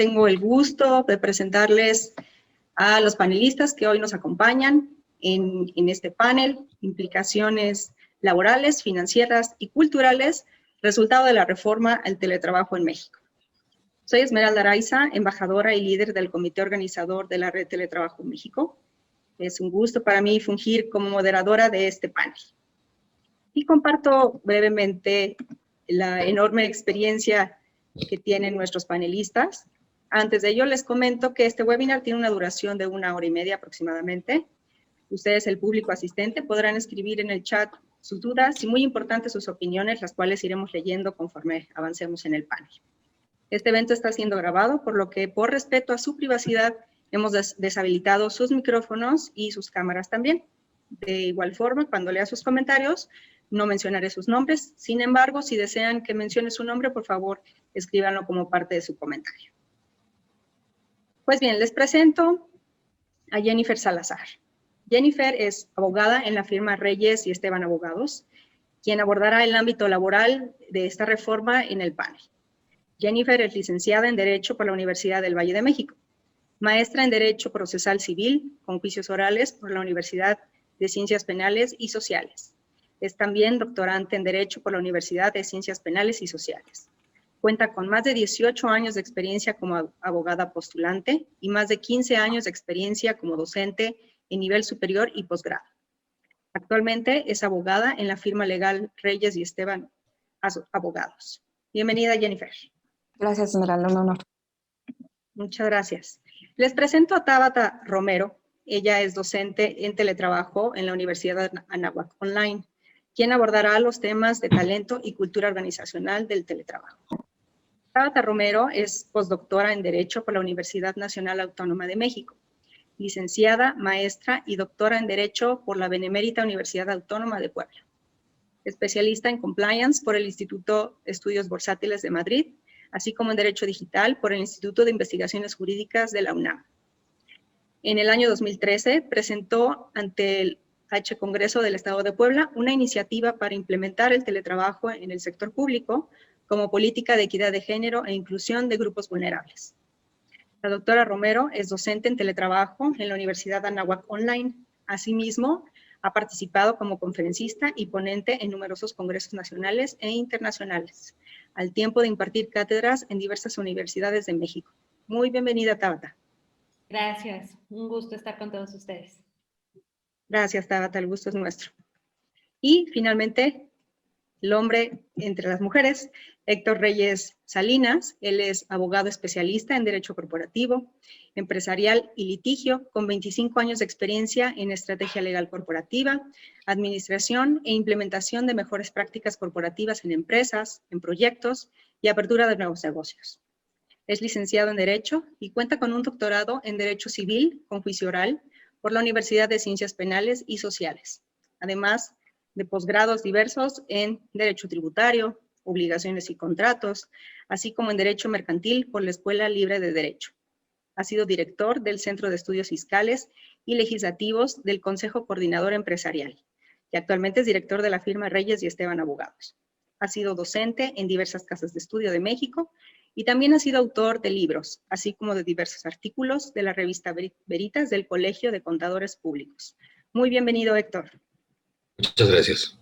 tengo el gusto de presentarles a los panelistas que hoy nos acompañan en este panel, implicaciones laborales, financieras y culturales, resultado de la reforma al teletrabajo en México. Soy Esmeralda Araiza, embajadora y líder del comité organizador de la Red Teletrabajo México. Es un gusto para mí fungir como moderadora de este panel. Y comparto brevemente la enorme experiencia que tienen nuestros panelistas. Antes de ello, les comento que este webinar tiene una duración de 1 hora y media aproximadamente. Ustedes, el público asistente, podrán escribir en el chat sus dudas y, muy importantes, sus opiniones, las cuales iremos leyendo conforme avancemos en el panel. Este evento está siendo grabado, por lo que, por respeto a su privacidad, hemos deshabilitado sus micrófonos y sus cámaras también. De igual forma, cuando lea sus comentarios, no mencionaré sus nombres. Sin embargo, si desean que mencione su nombre, por favor, escríbanlo como parte de su comentario. Pues bien, les presento a Jennifer Salazar. Jennifer es abogada en la firma Reyes y Esteban Abogados, quien abordará el ámbito laboral de esta reforma en el panel. Jennifer es licenciada en Derecho por la Universidad del Valle de México, maestra en Derecho Procesal Civil con juicios orales por la Universidad de Ciencias Penales y Sociales. Es también doctorante en Derecho por la Universidad de Ciencias Penales y Sociales. Cuenta con más de 18 años de experiencia como abogada postulante y más de 15 años de experiencia como docente en nivel superior y posgrado. Actualmente es abogada en la firma legal Reyes y Esteban Abogados. Bienvenida, Jennifer. Gracias, Esmeralda, un honor. Muchas gracias. Les presento a Tabata Romero. Ella es docente en teletrabajo en la Universidad Anáhuac Online, quien abordará los temas de talento y cultura organizacional del teletrabajo. Tabata Romero es postdoctora en Derecho por la Universidad Nacional Autónoma de México, licenciada, maestra y doctora en Derecho por la Benemérita Universidad Autónoma de Puebla, especialista en Compliance por el Instituto de Estudios Bursátiles de Madrid, así como en Derecho Digital por el Instituto de Investigaciones Jurídicas de la UNAM. En el año 2013 presentó ante el H. Congreso del Estado de Puebla una iniciativa para implementar el teletrabajo en el sector público como política de equidad de género e inclusión de grupos vulnerables. La doctora Romero es docente en teletrabajo en la Universidad Anáhuac Online. Asimismo, ha participado como conferencista y ponente en numerosos congresos nacionales e internacionales, al tiempo de impartir cátedras en diversas universidades de México. Muy bienvenida, Tabata. Gracias, un gusto estar con todos ustedes. Gracias, Tabata, el gusto es nuestro. Y finalmente, el hombre entre las mujeres, Héctor Reyes Salinas. Él es abogado especialista en Derecho Corporativo, Empresarial y Litigio, con 25 años de experiencia en estrategia legal corporativa, administración e implementación de mejores prácticas corporativas en empresas, en proyectos y apertura de nuevos negocios. Es licenciado en Derecho y cuenta con un doctorado en Derecho Civil con juicio oral por la Universidad de Ciencias Penales y Sociales, además de posgrados diversos en Derecho Tributario, Obligaciones y Contratos, así como en Derecho Mercantil por la Escuela Libre de Derecho. Ha sido director del Centro de Estudios Fiscales y Legislativos del Consejo Coordinador Empresarial y actualmente es director de la firma Reyes y Esteban Abogados. Ha sido docente en diversas casas de estudio de México y también ha sido autor de libros, así como de diversos artículos de la revista Veritas del Colegio de Contadores Públicos. Muy bienvenido, Héctor. Muchas gracias.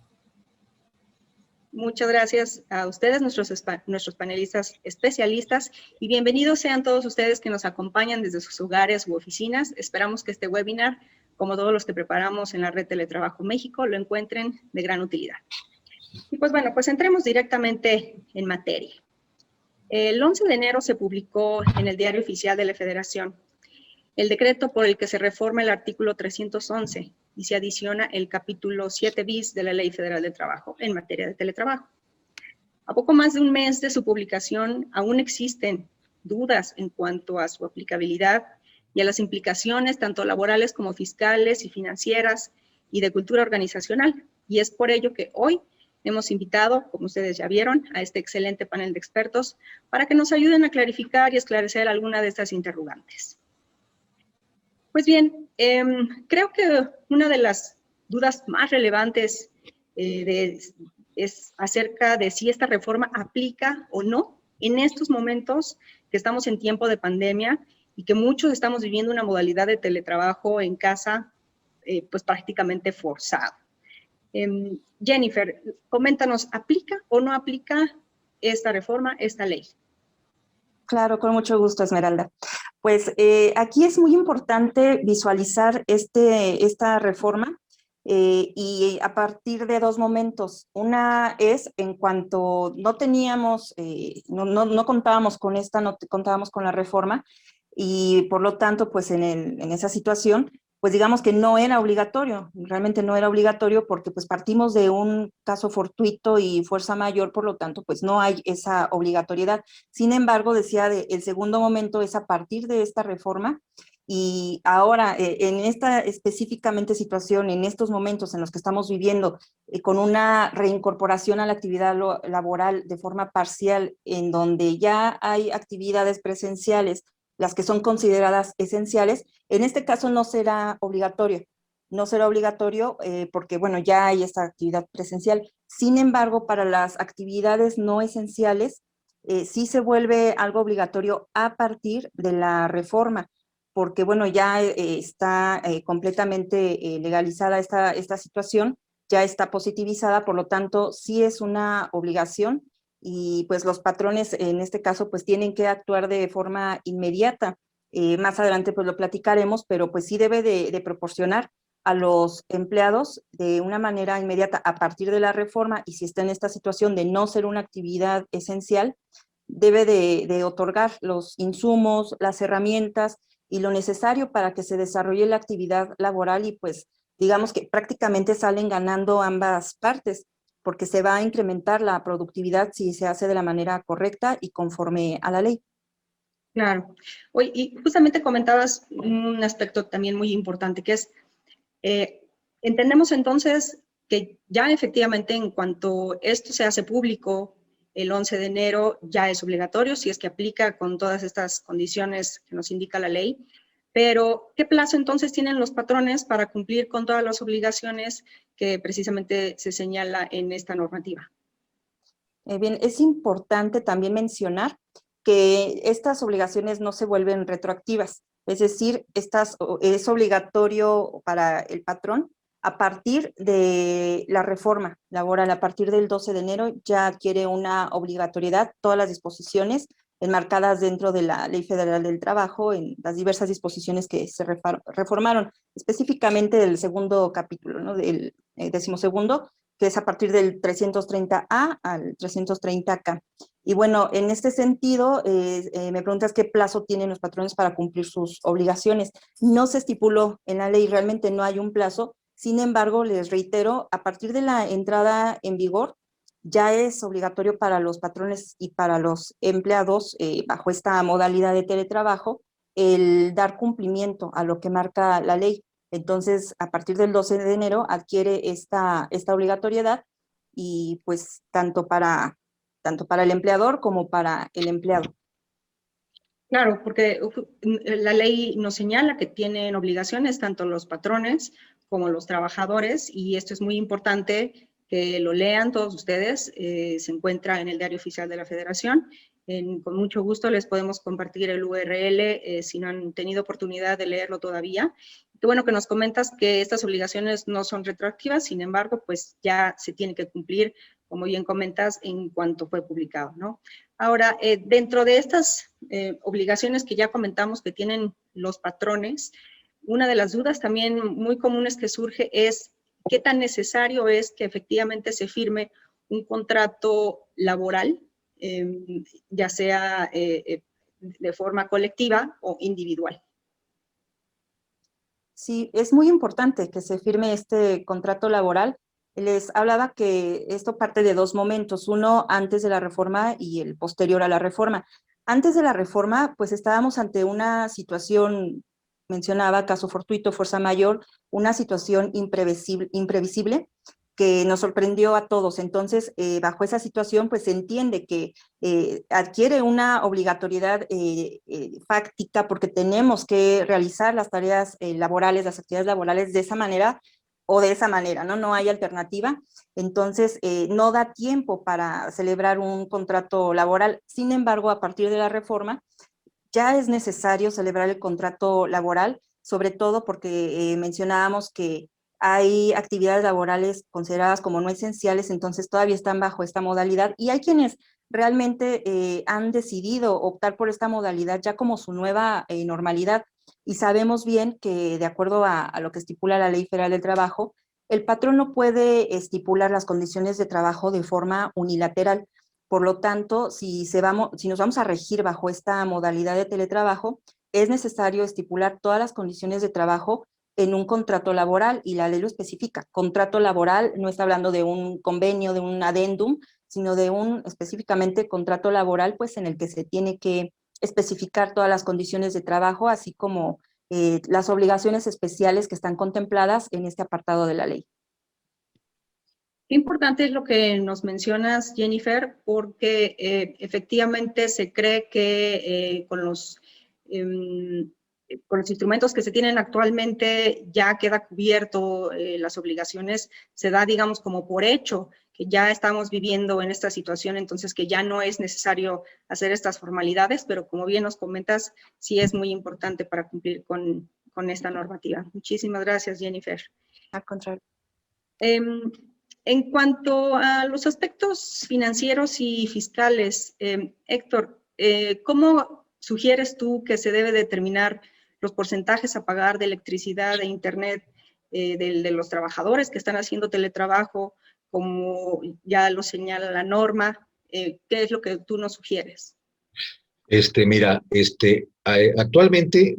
Muchas gracias a ustedes, nuestros panelistas especialistas, y bienvenidos sean todos ustedes que nos acompañan desde sus hogares u oficinas. Esperamos que este webinar, como todos los que preparamos en la Red Teletrabajo México, lo encuentren de gran utilidad. Y pues bueno, pues entremos directamente en materia. El 11 de enero se publicó en el Diario Oficial de la Federación el decreto por el que se reforma el artículo 311 y se adiciona el capítulo 7 bis de la Ley Federal del Trabajo en materia de teletrabajo. A poco más de un mes de su publicación, aún existen dudas en cuanto a su aplicabilidad y a las implicaciones tanto laborales como fiscales y financieras y de cultura organizacional. Y es por ello que hoy hemos invitado, como ustedes ya vieron, a este excelente panel de expertos para que nos ayuden a clarificar y esclarecer alguna de estas interrogantes. Pues bien, creo que una de las dudas más relevantes es acerca de si esta reforma aplica o no en estos momentos que estamos en tiempo de pandemia y que muchos estamos viviendo una modalidad de teletrabajo en casa, pues prácticamente forzado. Jennifer, coméntanos, ¿aplica o no aplica esta reforma, esta ley? Claro, con mucho gusto, Esmeralda. Pues aquí es muy importante visualizar esta reforma y a partir de dos momentos. Una es en cuanto no teníamos, no contábamos con no contábamos con la reforma y por lo tanto, pues en esa situación, pues digamos que no era obligatorio, realmente no era obligatorio porque pues partimos de un caso fortuito y fuerza mayor, por lo tanto, pues no hay esa obligatoriedad. Sin embargo, decía, el segundo momento es a partir de esta reforma y ahora en esta específicamente situación, en estos momentos en los que estamos viviendo, con una reincorporación a la actividad laboral de forma parcial, en donde ya hay actividades presenciales, las que son consideradas esenciales, en este caso no será obligatorio. No será obligatorio porque, bueno, ya hay esta actividad presencial. Sin embargo, para las actividades no esenciales, sí se vuelve algo obligatorio a partir de la reforma, porque, bueno, ya está completamente legalizada esta situación, ya está positivizada, por lo tanto, sí es una obligación y pues los patrones en este caso pues tienen que actuar de forma inmediata. Más adelante pues lo platicaremos, pero pues sí debe de proporcionar a los empleados de una manera inmediata a partir de la reforma y si está en esta situación de no ser una actividad esencial, debe de otorgar los insumos, las herramientas y lo necesario para que se desarrolle la actividad laboral y pues digamos que prácticamente salen ganando ambas partes porque se va a incrementar la productividad si se hace de la manera correcta y conforme a la ley. Claro. Oye, y justamente comentabas un aspecto también muy importante, que es, entendemos entonces que ya efectivamente en cuanto esto se hace público, el 11 de enero ya es obligatorio, si es que aplica con todas estas condiciones que nos indica la ley, pero ¿qué plazo entonces tienen los patrones para cumplir con todas las obligaciones que precisamente se señala en esta normativa? Bien, es importante también mencionar que estas obligaciones no se vuelven retroactivas, es decir, es obligatorio para el patrón a partir de la reforma laboral, a partir del 12 de enero ya adquiere una obligatoriedad todas las disposiciones enmarcadas dentro de la Ley Federal del Trabajo en las diversas disposiciones que se reformaron, específicamente del segundo capítulo, ¿no? Del 12º, que es a partir del 330A al 330K. Y bueno, en este sentido, me preguntas qué plazo tienen los patrones para cumplir sus obligaciones. No se estipuló en la ley, realmente no hay un plazo. Sin embargo, les reitero, a partir de la entrada en vigor, ya es obligatorio para los patrones y para los empleados, bajo esta modalidad de teletrabajo, el dar cumplimiento a lo que marca la ley. Entonces, a partir del 12 de enero adquiere esta obligatoriedad y pues tanto para el empleador como para el empleado. Claro, porque la ley nos señala que tienen obligaciones tanto los patrones como los trabajadores y esto es muy importante que lo lean todos ustedes. Se encuentra en el Diario Oficial de la Federación. Con mucho gusto les podemos compartir el URL si no han tenido oportunidad de leerlo todavía. Qué bueno que nos comentas que estas obligaciones no son retroactivas, sin embargo, pues ya se tiene que cumplir, como bien comentas, en cuanto fue publicado, ¿no? Ahora, dentro de estas obligaciones que ya comentamos que tienen los patrones, una de las dudas también muy comunes que surge es qué tan necesario es que efectivamente se firme un contrato laboral, ya sea de forma colectiva o individual. Sí, es muy importante que se firme este contrato laboral. Les hablaba que esto parte de dos momentos, uno antes de la reforma y el posterior a la reforma. Antes de la reforma, pues estábamos ante una situación, mencionaba caso fortuito, fuerza mayor, una situación imprevisible que nos sorprendió a todos. Entonces, bajo esa situación, pues se entiende que adquiere una obligatoriedad fáctica porque tenemos que realizar las tareas laborales, las actividades laborales de esa manera o de esa manera, ¿no? No hay alternativa. Entonces, no da tiempo para celebrar un contrato laboral. Sin embargo, a partir de la reforma, ya es necesario celebrar el contrato laboral, sobre todo porque mencionábamos que hay actividades laborales consideradas como no esenciales, entonces todavía están bajo esta modalidad y hay quienes realmente han decidido optar por esta modalidad ya como su nueva normalidad y sabemos bien que de acuerdo a lo que estipula la Ley Federal del Trabajo, el patrón no puede estipular las condiciones de trabajo de forma unilateral. Por lo tanto, si nos vamos a regir bajo esta modalidad de teletrabajo, es necesario estipular todas las condiciones de trabajo en un contrato laboral y la ley lo especifica. Contrato laboral no está hablando de un convenio, de un adendum, sino de un específicamente contrato laboral, pues en el que se tiene que especificar todas las condiciones de trabajo, así como las obligaciones especiales que están contempladas en este apartado de la ley. Qué importante es lo que nos mencionas, Jennifer, porque efectivamente se cree que con los instrumentos que se tienen actualmente ya queda cubierto las obligaciones, se da, digamos, como por hecho que ya estamos viviendo en esta situación, entonces que ya no es necesario hacer estas formalidades, pero como bien nos comentas, sí es muy importante para cumplir con esta normativa. Muchísimas gracias, Jennifer. Al contrario. En cuanto a los aspectos financieros y fiscales, Héctor, ¿cómo sugieres tú que se debe determinar los porcentajes a pagar de electricidad e internet de los trabajadores que están haciendo teletrabajo, como ya lo señala la norma? ¿Qué es lo que tú nos sugieres? Mira, actualmente,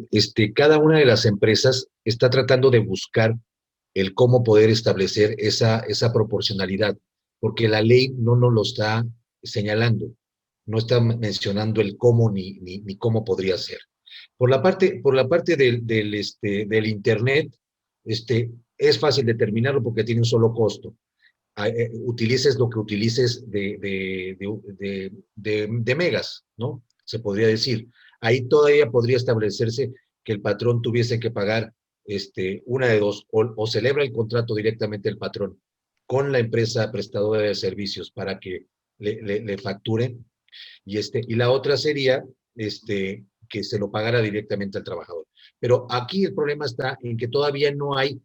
cada una de las empresas está tratando de buscar el cómo poder establecer esa proporcionalidad, porque la ley no nos lo está señalando, no está mencionando el cómo ni cómo podría ser. Por la parte del Internet, es fácil determinarlo porque tiene un solo costo. Utilices lo que utilices de megas, ¿no? Se podría decir. Ahí todavía podría establecerse que el patrón tuviese que pagar una de dos, o celebra el contrato directamente el patrón con la empresa prestadora de servicios para que le facturen, y la otra sería que se lo pagara directamente al trabajador. Pero aquí el problema está en que todavía no hay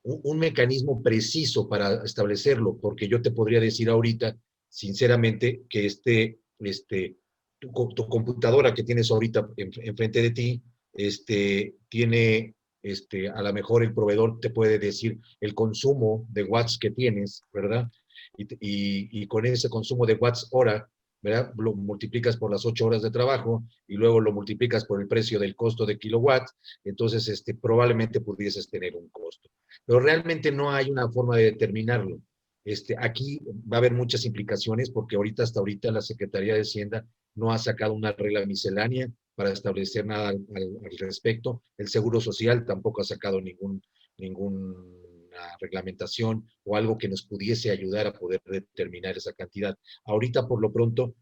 un mecanismo preciso para establecerlo, porque yo te podría decir ahorita, sinceramente, que tu computadora que tienes ahorita enfrente de ti, tiene, a lo mejor el proveedor te puede decir el consumo de watts que tienes, ¿verdad? Y con ese consumo de watts hora, ¿verdad? Lo multiplicas por las 8 horas de trabajo y luego lo multiplicas por el precio del costo de kilowatt, entonces probablemente pudieses tener un costo. Pero realmente no hay una forma de determinarlo. Aquí va a haber muchas implicaciones porque hasta ahorita la Secretaría de Hacienda no ha sacado una regla miscelánea para establecer nada al respecto. El Seguro Social tampoco ha sacado ninguna reglamentación o algo que nos pudiese ayudar a poder determinar esa cantidad. Ahorita, por lo pronto,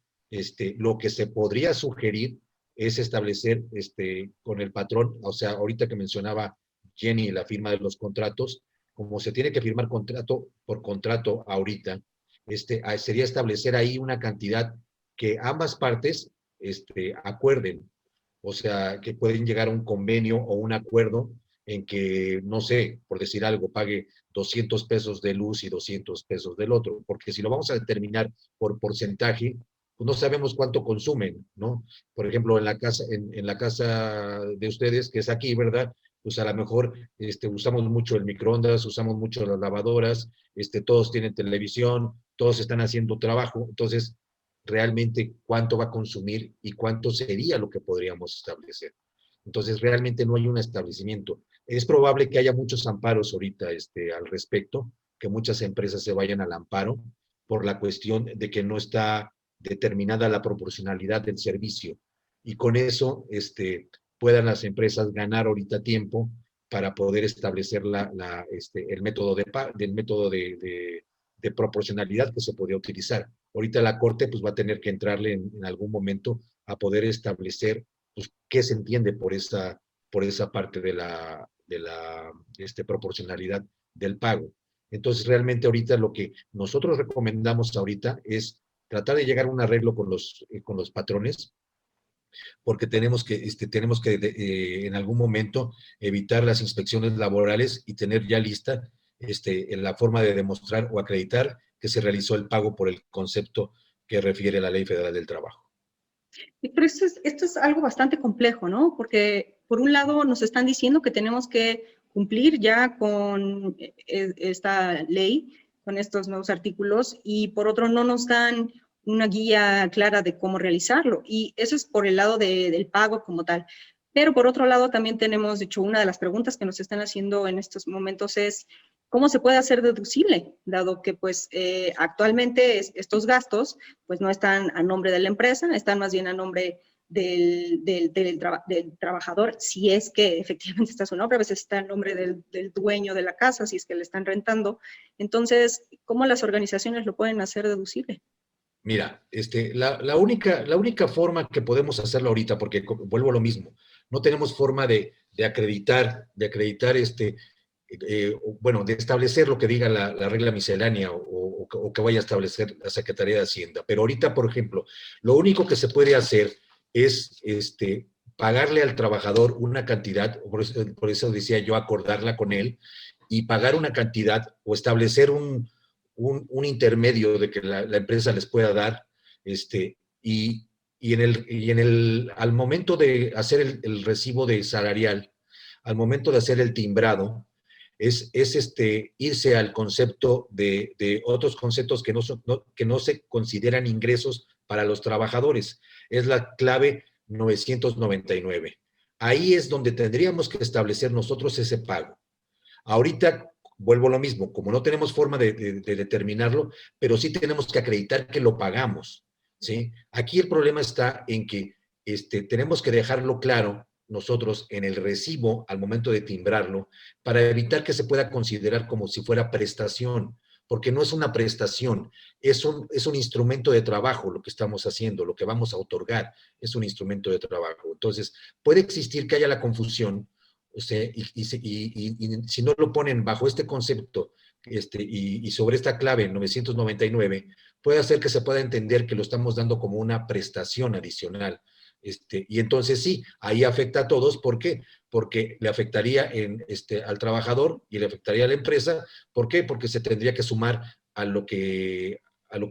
lo que se podría sugerir es establecer con el patrón, o sea, ahorita que mencionaba Jenny la firma de los contratos, como se tiene que firmar contrato por contrato ahorita, sería establecer ahí una cantidad que ambas partes acuerden, o sea, que pueden llegar a un convenio o un acuerdo en que, no sé, por decir algo, pague 200 pesos de luz y 200 pesos del otro, porque si lo vamos a determinar por porcentaje, pues no sabemos cuánto consumen, ¿no? Por ejemplo, en la casa de ustedes, que es aquí, ¿verdad? Pues a lo mejor usamos mucho el microondas, usamos mucho las lavadoras, todos tienen televisión, todos están haciendo trabajo, entonces realmente cuánto va a consumir y cuánto sería lo que podríamos establecer. Entonces realmente no hay un establecimiento. Es probable que haya muchos amparos ahorita al respecto, que muchas empresas se vayan al amparo por la cuestión de que no está determinada la proporcionalidad del servicio. Y con eso puedan las empresas ganar ahorita tiempo para poder establecer el método de proporcionalidad que se podría utilizar. Ahorita la Corte pues va a tener que entrarle en algún momento a poder establecer pues, qué se entiende por esa parte de la proporcionalidad del pago. Entonces, realmente ahorita lo que nosotros recomendamos ahorita es tratar de llegar a un arreglo con los patrones porque tenemos que en algún momento evitar las inspecciones laborales y tener ya lista en la forma de demostrar o acreditar que se realizó el pago por el concepto que refiere la Ley Federal del Trabajo. Pero esto es algo bastante complejo, ¿no? Porque por un lado nos están diciendo que tenemos que cumplir ya con esta ley, con estos nuevos artículos, y por otro no nos dan una guía clara de cómo realizarlo. Y eso es por el lado del pago como tal. Pero por otro lado también tenemos, de hecho, una de las preguntas que nos están haciendo en estos momentos es ¿cómo se puede hacer deducible? Dado que pues actualmente estos gastos pues no están a nombre de la empresa, están más bien a nombre del trabajador, si es que efectivamente está su nombre, a veces está el nombre del dueño de la casa, si es que le están rentando. Entonces, ¿cómo las organizaciones lo pueden hacer deducible? Mira, la única forma que podemos hacerlo ahorita, porque vuelvo a lo mismo, no tenemos forma de acreditar, bueno, de establecer lo que diga la regla miscelánea o que vaya a establecer la Secretaría de Hacienda. Pero ahorita, por ejemplo, lo único que se puede hacer es pagarle al trabajador una cantidad, por eso decía yo acordarla con él, y pagar una cantidad o establecer un intermedio de que la empresa les pueda dar, al momento de hacer el recibo de salarial, al momento de hacer el timbrado, es irse al concepto de otros conceptos que no se consideran ingresos para los trabajadores. Es la clave 999. Ahí es donde tendríamos que establecer nosotros ese pago. Ahorita vuelvo a lo mismo, como no tenemos forma de determinarlo, pero sí tenemos que acreditar que lo pagamos, ¿sí? Aquí el problema está en que tenemos que dejarlo claro nosotros en el recibo al momento de timbrarlo para evitar que se pueda considerar como si fuera prestación, porque no es una prestación, es un instrumento de trabajo lo que estamos haciendo, lo que vamos a otorgar es un instrumento de trabajo. Entonces, puede existir que haya la confusión, y si no lo ponen bajo este concepto y sobre esta clave 999, puede hacer que se pueda entender que lo estamos dando como una prestación adicional. Y entonces sí, ahí afecta a todos. ¿Por qué? Porque le afectaría al trabajador y le afectaría a la empresa. ¿Por qué? Porque se tendría que sumar a lo que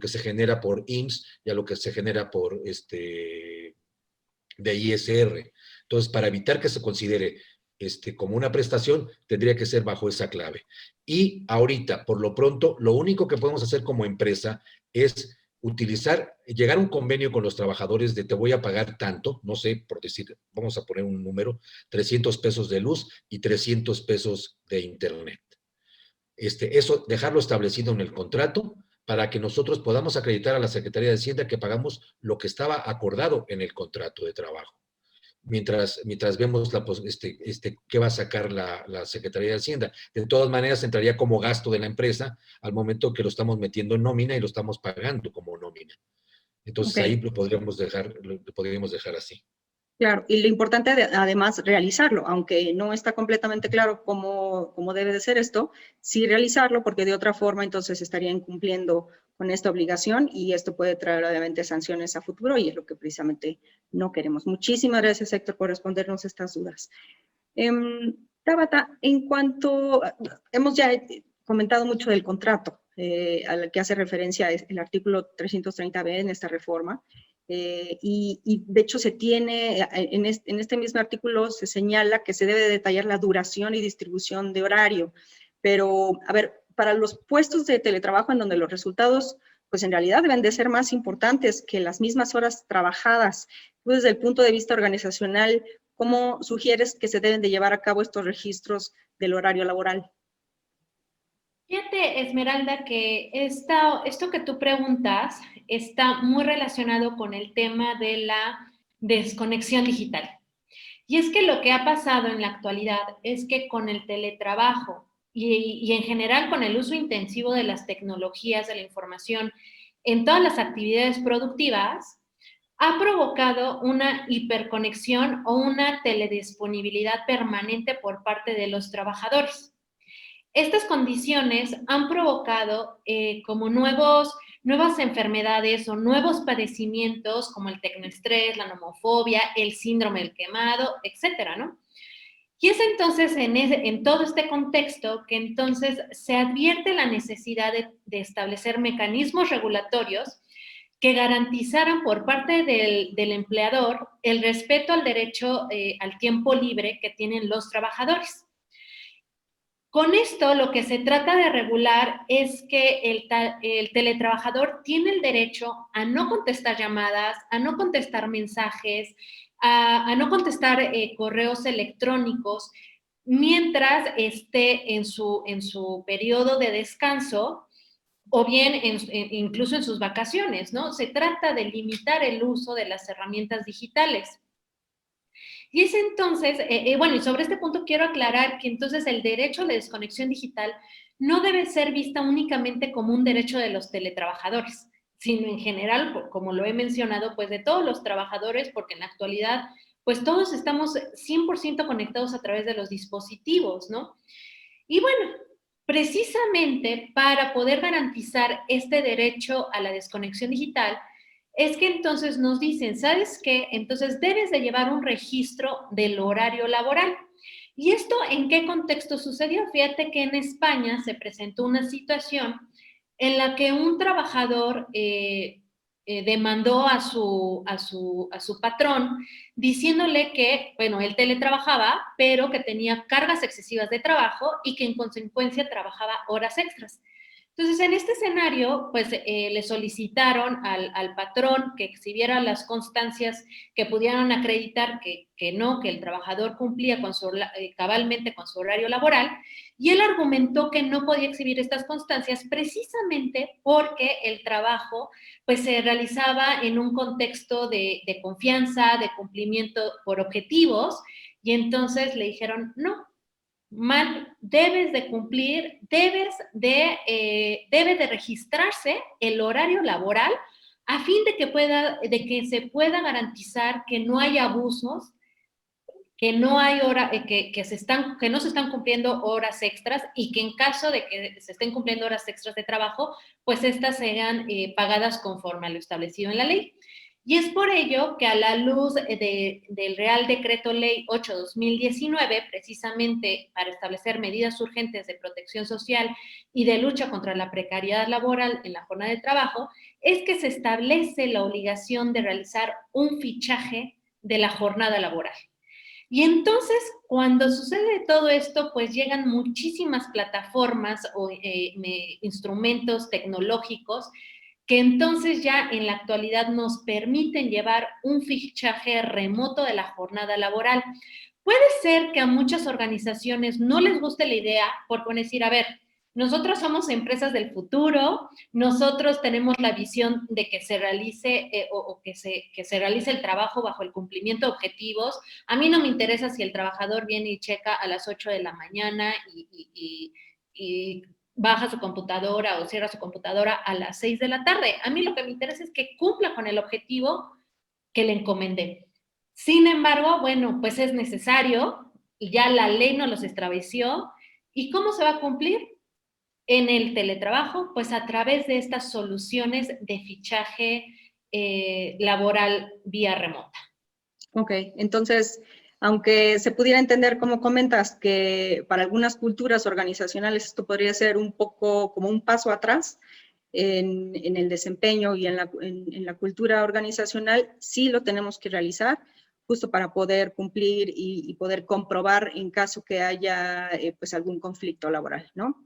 se genera por IMSS y a lo que se genera por de ISR. Entonces, para evitar que se considere como una prestación, tendría que ser bajo esa clave. Y ahorita, por lo pronto, lo único que podemos hacer como empresa es llegar a un convenio con los trabajadores de te voy a pagar tanto, no sé, por decir, vamos a poner un número, 300 pesos de luz y 300 pesos de internet. Eso, dejarlo establecido en el contrato para que nosotros podamos acreditar a la Secretaría de Hacienda que pagamos lo que estaba acordado en el contrato de trabajo. Mientras vemos qué va a sacar la Secretaría de Hacienda. De todas maneras, entraría como gasto de la empresa al momento que lo estamos metiendo en nómina y lo estamos pagando como nómina. Entonces, ahí lo podríamos dejar así. Claro, y lo importante además realizarlo, aunque no está completamente claro cómo debe de ser esto, sí realizarlo, porque de otra forma entonces estarían incumpliendo con esta obligación y esto puede traer obviamente sanciones a futuro y es lo que precisamente no queremos. Muchísimas gracias, Héctor, por respondernos estas dudas. Tabata, en cuanto, hemos ya comentado mucho del contrato al que hace referencia el artículo 330b en esta reforma. Y de hecho se tiene, en este mismo artículo se señala que se debe detallar la duración y distribución de horario, pero a ver, para los puestos de teletrabajo en donde los resultados pues en realidad deben de ser más importantes que las mismas horas trabajadas, pues desde el punto de vista organizacional, ¿cómo sugieres que se deben de llevar a cabo estos registros del horario laboral? Fíjate, Esmeralda, que esto que tú preguntas está muy relacionado con el tema de la desconexión digital. Y es que lo que ha pasado en la actualidad es que con el teletrabajo y en general con el uso intensivo de las tecnologías de la información en todas las actividades productivas, ha provocado una hiperconexión o una teledisponibilidad permanente por parte de los trabajadores. Estas condiciones han provocado como nuevas enfermedades o nuevos padecimientos como el tecnoestrés, la nomofobia, el síndrome del quemado, etcétera, ¿no? Y es entonces en todo este contexto que entonces se advierte la necesidad de establecer mecanismos regulatorios que garantizaran por parte del empleador el respeto al derecho al tiempo libre que tienen los trabajadores. Con esto lo que se trata de regular es que el teletrabajador tiene el derecho a no contestar llamadas, a no contestar mensajes, a no contestar correos electrónicos mientras esté en su periodo de descanso o bien incluso en sus vacaciones, ¿no? Se trata de limitar el uso de las herramientas digitales. Y es entonces, bueno, y sobre este punto quiero aclarar que entonces el derecho a la desconexión digital no debe ser vista únicamente como un derecho de los teletrabajadores, sino en general, como lo he mencionado, pues de todos los trabajadores, porque en la actualidad, pues todos estamos 100% conectados a través de los dispositivos, ¿no? Y bueno, precisamente para poder garantizar este derecho a la desconexión digital, es que entonces nos dicen, ¿sabes qué? Entonces debes de llevar un registro del horario laboral. ¿Y esto en qué contexto sucedió? Fíjate que en España se presentó una situación en la que un trabajador demandó a su patrón diciéndole que, bueno, él teletrabajaba, pero que tenía cargas excesivas de trabajo y que en consecuencia trabajaba horas extras. Entonces, en este escenario, pues le solicitaron al patrón que exhibiera las constancias que pudieran acreditar que el trabajador cumplía cabalmente con su horario laboral, y él argumentó que no podía exhibir estas constancias precisamente porque el trabajo pues se realizaba en un contexto de confianza, de cumplimiento por objetivos, y entonces le dijeron, no, mal, debes de cumplir, debe de registrarse el horario laboral a fin de que se pueda garantizar que no hay abusos, que no hay que no se están cumpliendo horas extras y que en caso de que se estén cumpliendo horas extras de trabajo, pues estas sean pagadas conforme a lo establecido en la ley. Y es por ello que a la luz del Real Decreto Ley 8/2019, precisamente para establecer medidas urgentes de protección social y de lucha contra la precariedad laboral en la jornada de trabajo, es que se establece la obligación de realizar un fichaje de la jornada laboral. Y entonces, cuando sucede todo esto, pues llegan muchísimas plataformas o instrumentos tecnológicos que entonces ya en la actualidad nos permiten llevar un fichaje remoto de la jornada laboral. Puede ser que a muchas organizaciones no les guste la idea por decir, a ver, nosotros somos empresas del futuro, nosotros tenemos la visión de que se realice que se realice el trabajo bajo el cumplimiento de objetivos. A mí no me interesa si el trabajador viene y checa a las 8 de la mañana y baja su computadora o cierra su computadora a las 6 de la tarde. A mí lo que me interesa es que cumpla con el objetivo que le encomendé. Sin embargo, bueno, pues es necesario y ya la ley nos los estableció. ¿Y cómo se va a cumplir? En el teletrabajo, pues a través de estas soluciones de fichaje laboral vía remota. Ok, entonces, aunque se pudiera entender, como comentas, que para algunas culturas organizacionales esto podría ser un poco como un paso atrás en el desempeño y en la cultura organizacional, sí lo tenemos que realizar justo para poder cumplir y poder comprobar en caso que haya pues algún conflicto laboral, ¿no?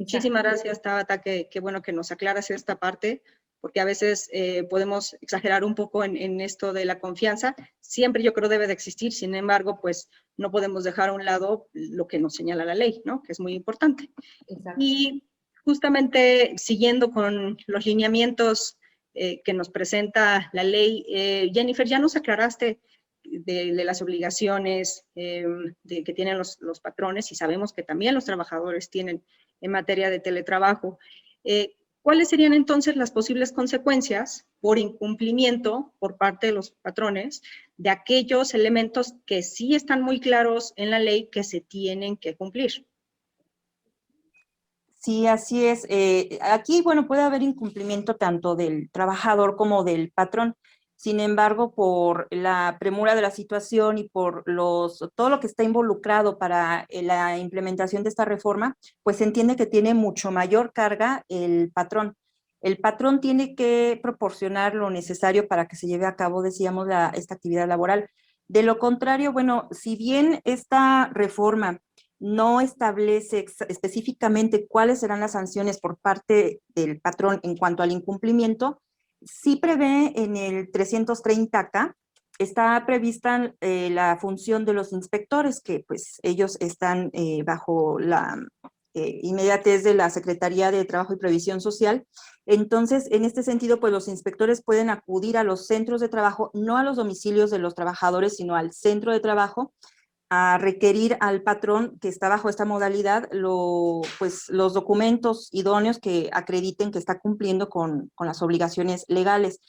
Muchísimas gracias, Tabata, qué bueno que nos aclaras esta parte, porque a veces podemos exagerar un poco en esto de la confianza. Siempre yo creo debe de existir, sin embargo, pues no podemos dejar a un lado lo que nos señala la ley, ¿no? Que es muy importante. Exacto. Y justamente siguiendo con los lineamientos que nos presenta la ley, Jennifer, ya nos aclaraste de las obligaciones que tienen los patrones y sabemos que también los trabajadores tienen en materia de teletrabajo. ¿Cuáles serían entonces las posibles consecuencias por incumplimiento por parte de los patrones de aquellos elementos que sí están muy claros en la ley que se tienen que cumplir? Sí, así es. Aquí, bueno, puede haber incumplimiento tanto del trabajador como del patrón. Sin embargo, por la premura de la situación y por todo lo que está involucrado para la implementación de esta reforma, pues se entiende que tiene mucho mayor carga el patrón. El patrón tiene que proporcionar lo necesario para que se lleve a cabo, decíamos, esta actividad laboral. De lo contrario, bueno, si bien esta reforma no establece específicamente cuáles serán las sanciones por parte del patrón en cuanto al incumplimiento, sí prevé en el 330K, está prevista la función de los inspectores, que pues ellos están bajo la inmediatez de la Secretaría de Trabajo y Previsión Social. Entonces, en este sentido, pues los inspectores pueden acudir a los centros de trabajo, no a los domicilios de los trabajadores, sino al centro de trabajo, a requerir al patrón que está bajo esta modalidad pues, los documentos idóneos que acrediten que está cumpliendo con las obligaciones legales,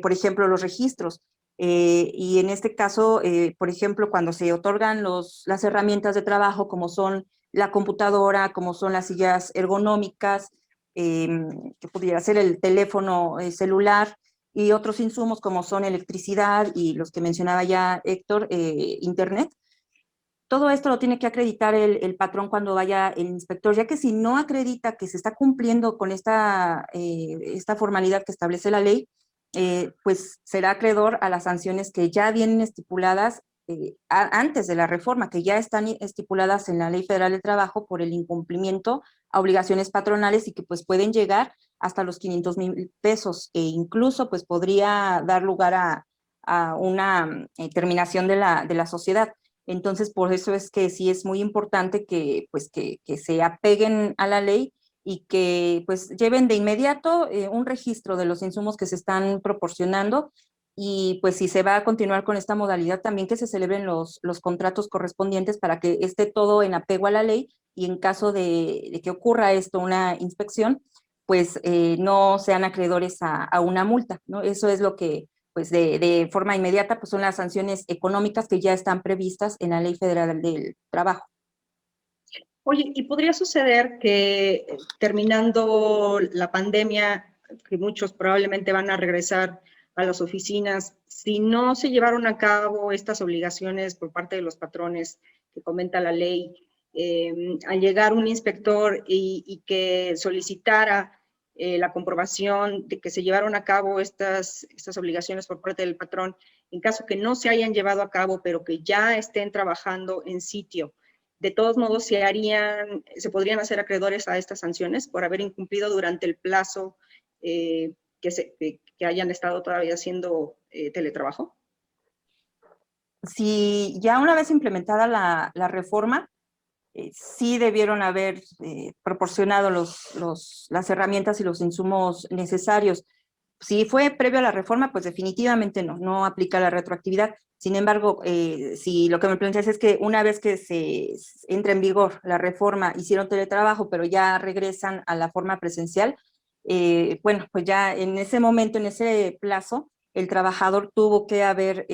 por ejemplo, los registros. Y en este caso, por ejemplo, cuando se otorgan las herramientas de trabajo, como son la computadora, como son las sillas ergonómicas, que pudiera ser el teléfono celular, y otros insumos como son electricidad y los que mencionaba ya Héctor, internet. Todo esto lo tiene que acreditar el patrón cuando vaya el inspector, ya que si no acredita que se está cumpliendo con esta formalidad que establece la ley, pues será acreedor a las sanciones que ya vienen estipuladas antes de la reforma, que ya están estipuladas en la Ley Federal del Trabajo por el incumplimiento a obligaciones patronales y que pues pueden llegar hasta los 500,000 pesos e incluso pues podría dar lugar a una terminación de la sociedad. Entonces, por eso es que sí es muy importante que, pues, que se apeguen a la ley y que pues lleven de inmediato un registro de los insumos que se están proporcionando, y pues si se va a continuar con esta modalidad, también que se celebren los contratos correspondientes para que esté todo en apego a la ley, y en caso de que ocurra esto, una inspección, pues no sean acreedores a una multa, ¿no? Eso es lo que pues de forma inmediata, pues son las sanciones económicas que ya están previstas en la Ley Federal del Trabajo. Oye, ¿y podría suceder que terminando la pandemia, que muchos probablemente van a regresar a las oficinas, si no se llevaron a cabo estas obligaciones por parte de los patrones que comenta la ley, al llegar un inspector y que solicitara la comprobación de que se llevaron a cabo estas obligaciones por parte del patrón, en caso que no se hayan llevado a cabo, pero que ya estén trabajando en sitio, de todos modos se podrían hacer acreedores a estas sanciones por haber incumplido durante el plazo que hayan estado todavía haciendo teletrabajo? Si ya una vez implementada la reforma, sí debieron haber proporcionado las herramientas y los insumos necesarios. Si fue previo a la reforma, pues definitivamente no aplica la retroactividad. Sin embargo, si lo que me planteas es que una vez que se entra en vigor la reforma, hicieron teletrabajo, pero ya regresan a la forma presencial, bueno, pues ya en ese momento, en ese plazo, el trabajador tuvo que haber,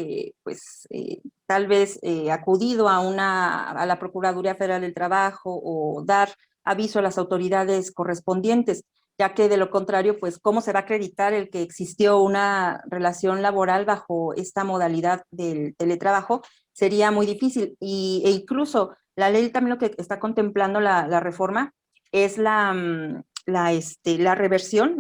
tal vez acudido a la Procuraduría Federal del Trabajo o dar aviso a las autoridades correspondientes, ya que de lo contrario, pues, ¿cómo se va a acreditar el que existió una relación laboral bajo esta modalidad del teletrabajo? Sería muy difícil. E incluso la ley también lo que está contemplando la reforma es la regresión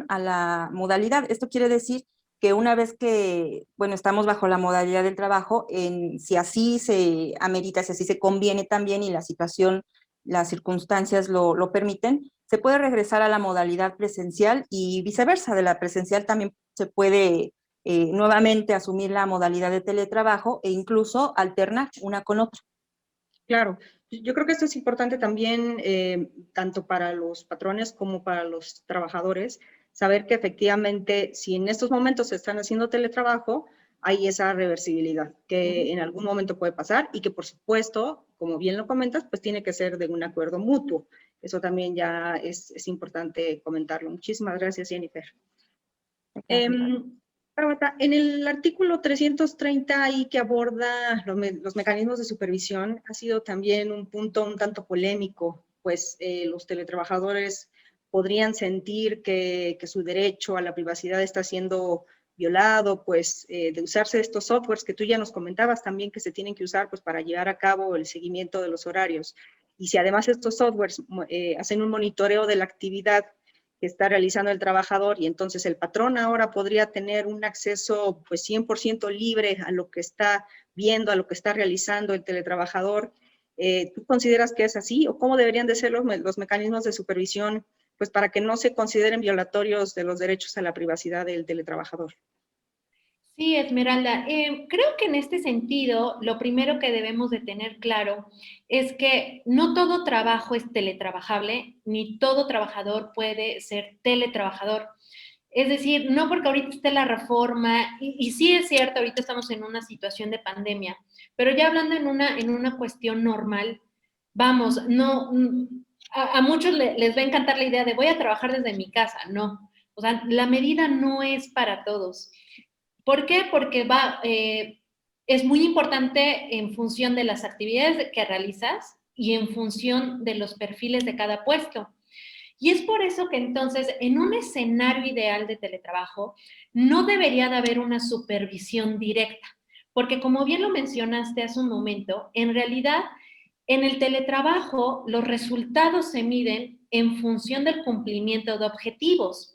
a la modalidad. Esto quiere decir que una vez que, bueno, estamos bajo la modalidad del trabajo, si así se amerita, si así se conviene también y la situación, las circunstancias lo permiten, se puede regresar a la modalidad presencial y viceversa. De la presencial también se puede nuevamente asumir la modalidad de teletrabajo e incluso alternar una con otra. Claro, yo creo que esto es importante también, tanto para los patrones como para los trabajadores, saber que efectivamente, si en estos momentos se están haciendo teletrabajo, hay esa reversibilidad que en algún momento puede pasar y que, por supuesto, como bien lo comentas, pues tiene que ser de un acuerdo mutuo. Eso también ya es importante comentarlo. Muchísimas gracias, Jennifer. En el artículo 330 ahí que aborda los mecanismos de supervisión, ha sido también un punto un tanto polémico pues los teletrabajadores podrían sentir que su derecho a la privacidad está siendo violado, pues de usarse estos softwares que tú ya nos comentabas también que se tienen que usar pues para llevar a cabo el seguimiento de los horarios. Y si además estos softwares hacen un monitoreo de la actividad que está realizando el trabajador y entonces el patrón ahora podría tener un acceso pues 100% libre a lo que está viendo, a lo que está realizando el teletrabajador. ¿Tú consideras que es así o cómo deberían de ser los mecanismos de supervisión pues para que no se consideren violatorios de los derechos a la privacidad del teletrabajador? Sí, Esmeralda. Creo que en este sentido, lo primero que debemos de tener claro es que no todo trabajo es teletrabajable, ni todo trabajador puede ser teletrabajador. Es decir, no porque ahorita esté la reforma, y sí es cierto, ahorita estamos en una situación de pandemia, pero ya hablando en una cuestión normal, vamos, no, a muchos les va a encantar la idea de voy a trabajar desde mi casa, no. O sea, la medida no es para todos. ¿Por qué? Porque es muy importante en función de las actividades que realizas y en función de los perfiles de cada puesto. Y es por eso que entonces, en un escenario ideal de teletrabajo, no debería de haber una supervisión directa, porque como bien lo mencionaste hace un momento, en realidad, en el teletrabajo, los resultados se miden en función del cumplimiento de objetivos.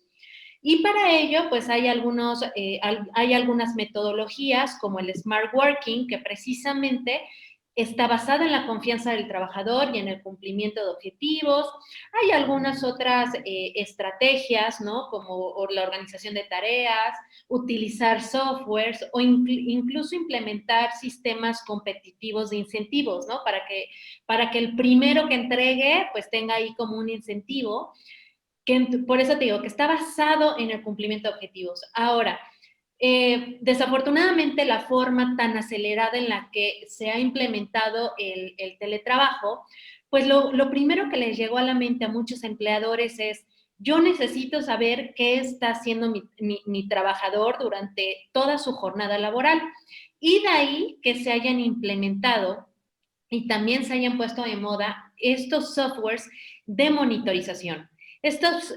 Y para ello, pues hay algunas metodologías como el Smart Working, que precisamente está basada en la confianza del trabajador y en el cumplimiento de objetivos. Hay algunas otras estrategias, ¿no? Como la organización de tareas, utilizar softwares o incluso implementar sistemas competitivos de incentivos, ¿no? Para que el primero que entregue, pues tenga ahí como un incentivo por eso te digo que está basado en el cumplimiento de objetivos. Ahora, desafortunadamente la forma tan acelerada en la que se ha implementado el teletrabajo, pues lo primero que les llegó a la mente a muchos empleadores es, yo necesito saber qué está haciendo mi trabajador durante toda su jornada laboral. Y de ahí que se hayan implementado y también se hayan puesto de moda estos softwares de monitorización.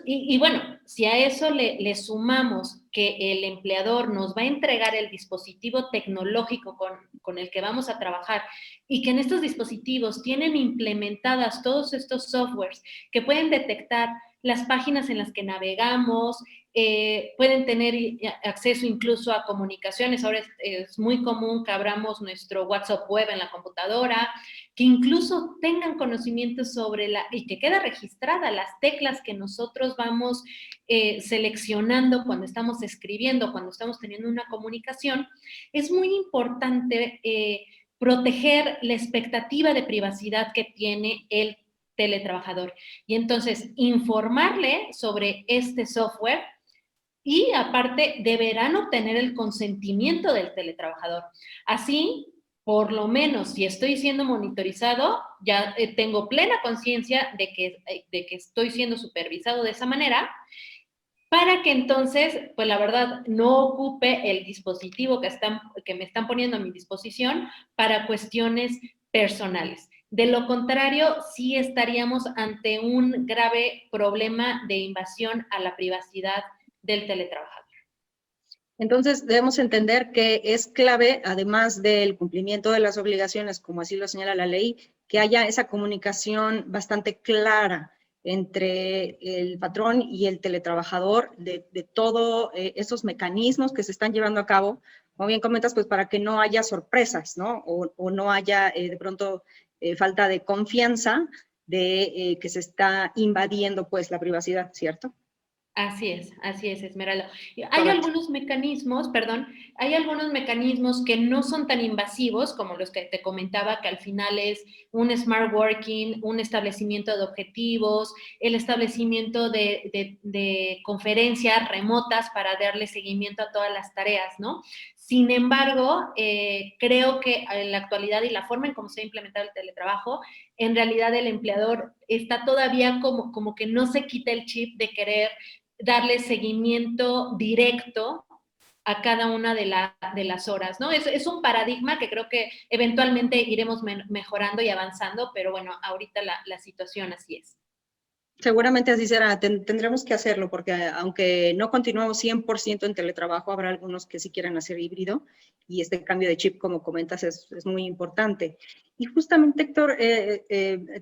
Y bueno, si a eso le sumamos que el empleador nos va a entregar el dispositivo tecnológico con el que vamos a trabajar y que en estos dispositivos tienen implementadas todos estos softwares que pueden detectar las páginas en las que navegamos, pueden tener acceso incluso a comunicaciones. Ahora es muy común que abramos nuestro WhatsApp web en la computadora, que incluso tengan conocimiento sobre y que queda registrada las teclas que nosotros vamos seleccionando cuando estamos escribiendo, cuando estamos teniendo una comunicación. Es muy importante proteger la expectativa de privacidad que tiene el teletrabajador. Y entonces, informarle sobre este software y aparte deberán obtener el consentimiento del teletrabajador. Así, por lo menos, si estoy siendo monitorizado, ya tengo plena conciencia de que estoy siendo supervisado de esa manera, para que entonces, pues la verdad, no ocupe el dispositivo que me están poniendo a mi disposición para cuestiones personales. De lo contrario, sí estaríamos ante un grave problema de invasión a la privacidad del teletrabajador. Entonces, debemos entender que es clave, además del cumplimiento de las obligaciones, como así lo señala la ley, que haya esa comunicación bastante clara entre el patrón y el teletrabajador de todos esos mecanismos que se están llevando a cabo, como bien comentas, pues para que no haya sorpresas, ¿no? O no haya de pronto falta de confianza de que se está invadiendo pues la privacidad, ¿cierto? Así es, Esmeralda. Hay Correcto. algunos mecanismos, perdón, hay algunos mecanismos que no son tan invasivos como los que te comentaba, que al final es un smart working, un establecimiento de objetivos, el establecimiento de conferencias remotas para darle seguimiento a todas las tareas, ¿no? Sin embargo, creo que en la actualidad y la forma en cómo se ha implementado el teletrabajo, en realidad el empleador está todavía como que no se quita el chip de querer darle seguimiento directo a cada una de las horas, ¿no? Es un paradigma que creo que eventualmente iremos mejorando y avanzando, pero bueno, ahorita la situación así es. Seguramente así será. Tendremos que hacerlo porque aunque no continuemos 100% en teletrabajo, habrá algunos que sí quieran hacer híbrido y este cambio de chip, como comentas, es muy importante. Y justamente, Héctor,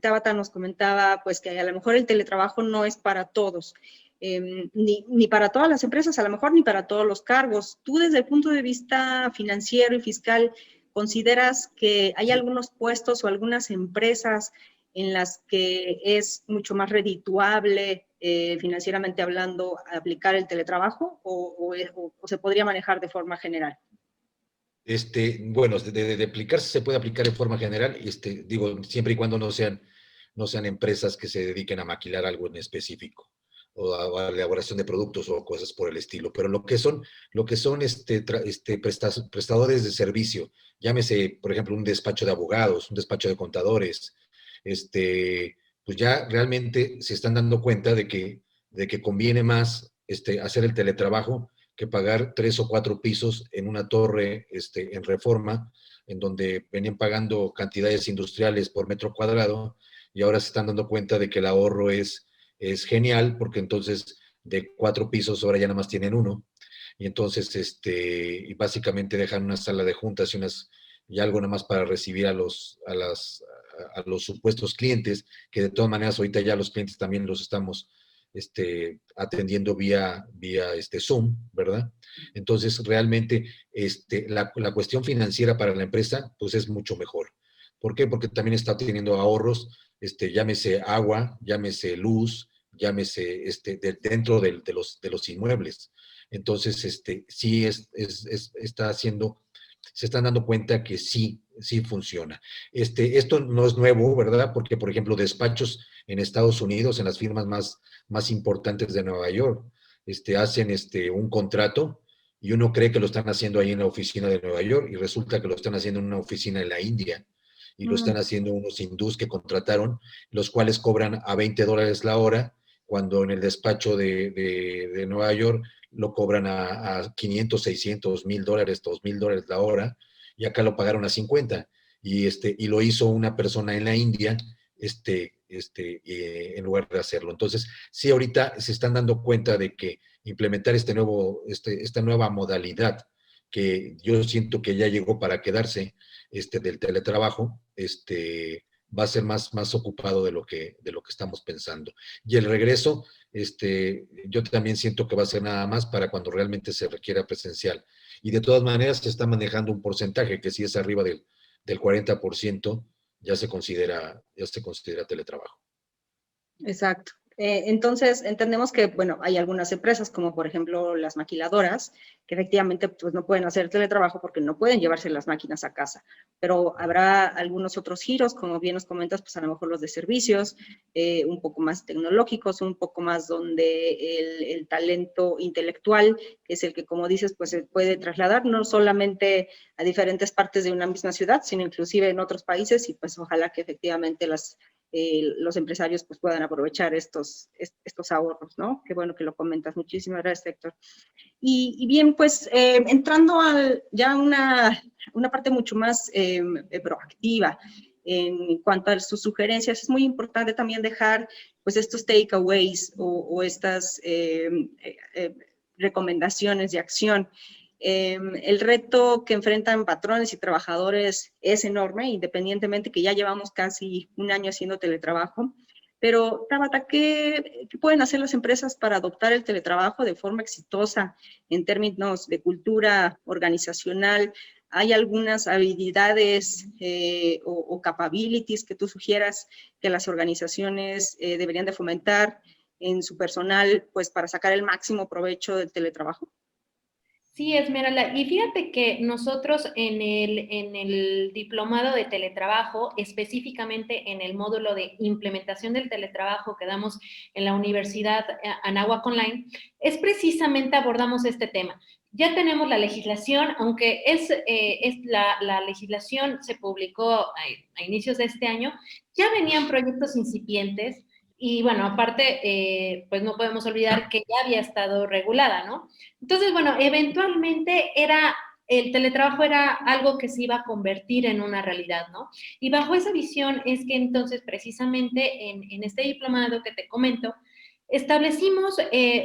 Tabata nos comentaba pues que a lo mejor el teletrabajo no es para todos, ni para todas las empresas, a lo mejor ni para todos los cargos. Tú desde el punto de vista financiero y fiscal, ¿consideras que hay algunos puestos o algunas empresas en las que es mucho más redituable financieramente hablando aplicar el teletrabajo o se podría manejar de forma general? Bueno, de aplicarse se puede aplicar en forma general, digo, siempre y cuando no sean empresas que se dediquen a maquilar algo en específico o a la elaboración de productos o cosas por el estilo. Pero lo que son prestadores de servicio, llámese, por ejemplo, un despacho de abogados, un despacho de contadores, pues ya realmente se están dando cuenta de que conviene más hacer el teletrabajo que pagar 3 o 4 pisos en una torre en Reforma, en donde venían pagando cantidades industriales por metro cuadrado, y ahora se están dando cuenta de que el ahorro es genial, porque entonces de 4 pisos ahora ya nada más tienen uno, y entonces y básicamente dejan una sala de juntas y algo nada más para recibir a los supuestos clientes, que de todas maneras ahorita ya los clientes también los estamos atendiendo vía Zoom, ¿verdad? Entonces, realmente, la cuestión financiera para la empresa, pues es mucho mejor. ¿Por qué? Porque también está teniendo ahorros, llámese agua, llámese luz, llámese dentro de los inmuebles. Entonces, sí está haciendo, se están dando cuenta que sí funciona. Esto no es nuevo, ¿verdad? Porque, por ejemplo, despachos en Estados Unidos, en las firmas más importantes de Nueva York, hacen un contrato y uno cree que lo están haciendo ahí en la oficina de Nueva York y resulta que lo están haciendo en una oficina en la India y lo están haciendo unos hindús que contrataron, los cuales cobran a $20 la hora, cuando en el despacho de Nueva York lo cobran a 500, 600, $1,000, $2,000 la hora, y acá lo pagaron a 50. Y lo hizo una persona en la India, en lugar de hacerlo. Entonces, sí, ahorita se están dando cuenta de que implementar esta nueva modalidad, que yo siento que ya llegó para quedarse, del teletrabajo, va a ser más ocupado de lo que estamos pensando. Y el regreso, yo también siento que va a ser nada más para cuando realmente se requiera presencial. Y de todas maneras se está manejando un porcentaje que si es arriba del 40%, ya se considera teletrabajo. Exacto. Entonces, entendemos que, bueno, hay algunas empresas, como por ejemplo las maquiladoras, que efectivamente pues, no pueden hacer teletrabajo porque no pueden llevarse las máquinas a casa, pero habrá algunos otros giros, como bien nos comentas, pues a lo mejor los de servicios, un poco más tecnológicos, un poco más donde el talento intelectual, que es el que, como dices, pues se puede trasladar no solamente a diferentes partes de una misma ciudad, sino inclusive en otros países, y pues ojalá que efectivamente los empresarios pues puedan aprovechar estos ahorros, ¿no? Qué bueno que lo comentas. Muchísimas gracias, Héctor. Y bien, pues entrando ya una parte mucho más proactiva en cuanto a sus sugerencias, es muy importante también dejar pues estos takeaways o estas recomendaciones de acción. El reto que enfrentan patrones y trabajadores es enorme, independientemente que ya llevamos casi un año haciendo teletrabajo. Pero, Tabata, ¿qué pueden hacer las empresas para adoptar el teletrabajo de forma exitosa en términos de cultura organizacional? ¿Hay algunas habilidades o capabilities que tú sugieras que las organizaciones deberían de fomentar en su personal pues, para sacar el máximo provecho del teletrabajo? Sí, Esmeralda. Y fíjate que nosotros en el diplomado de teletrabajo, específicamente en el módulo de implementación del teletrabajo que damos en la Universidad Anáhuac Online, es precisamente abordamos este tema. Ya tenemos la legislación, aunque la legislación se publicó a inicios de este año, ya venían proyectos incipientes Y bueno, aparte, pues no podemos olvidar que ya había estado regulada, ¿no? Entonces, bueno, eventualmente el teletrabajo era algo que se iba a convertir en una realidad, ¿no? Y bajo esa visión es que entonces, precisamente en este diplomado que te comento, establecimos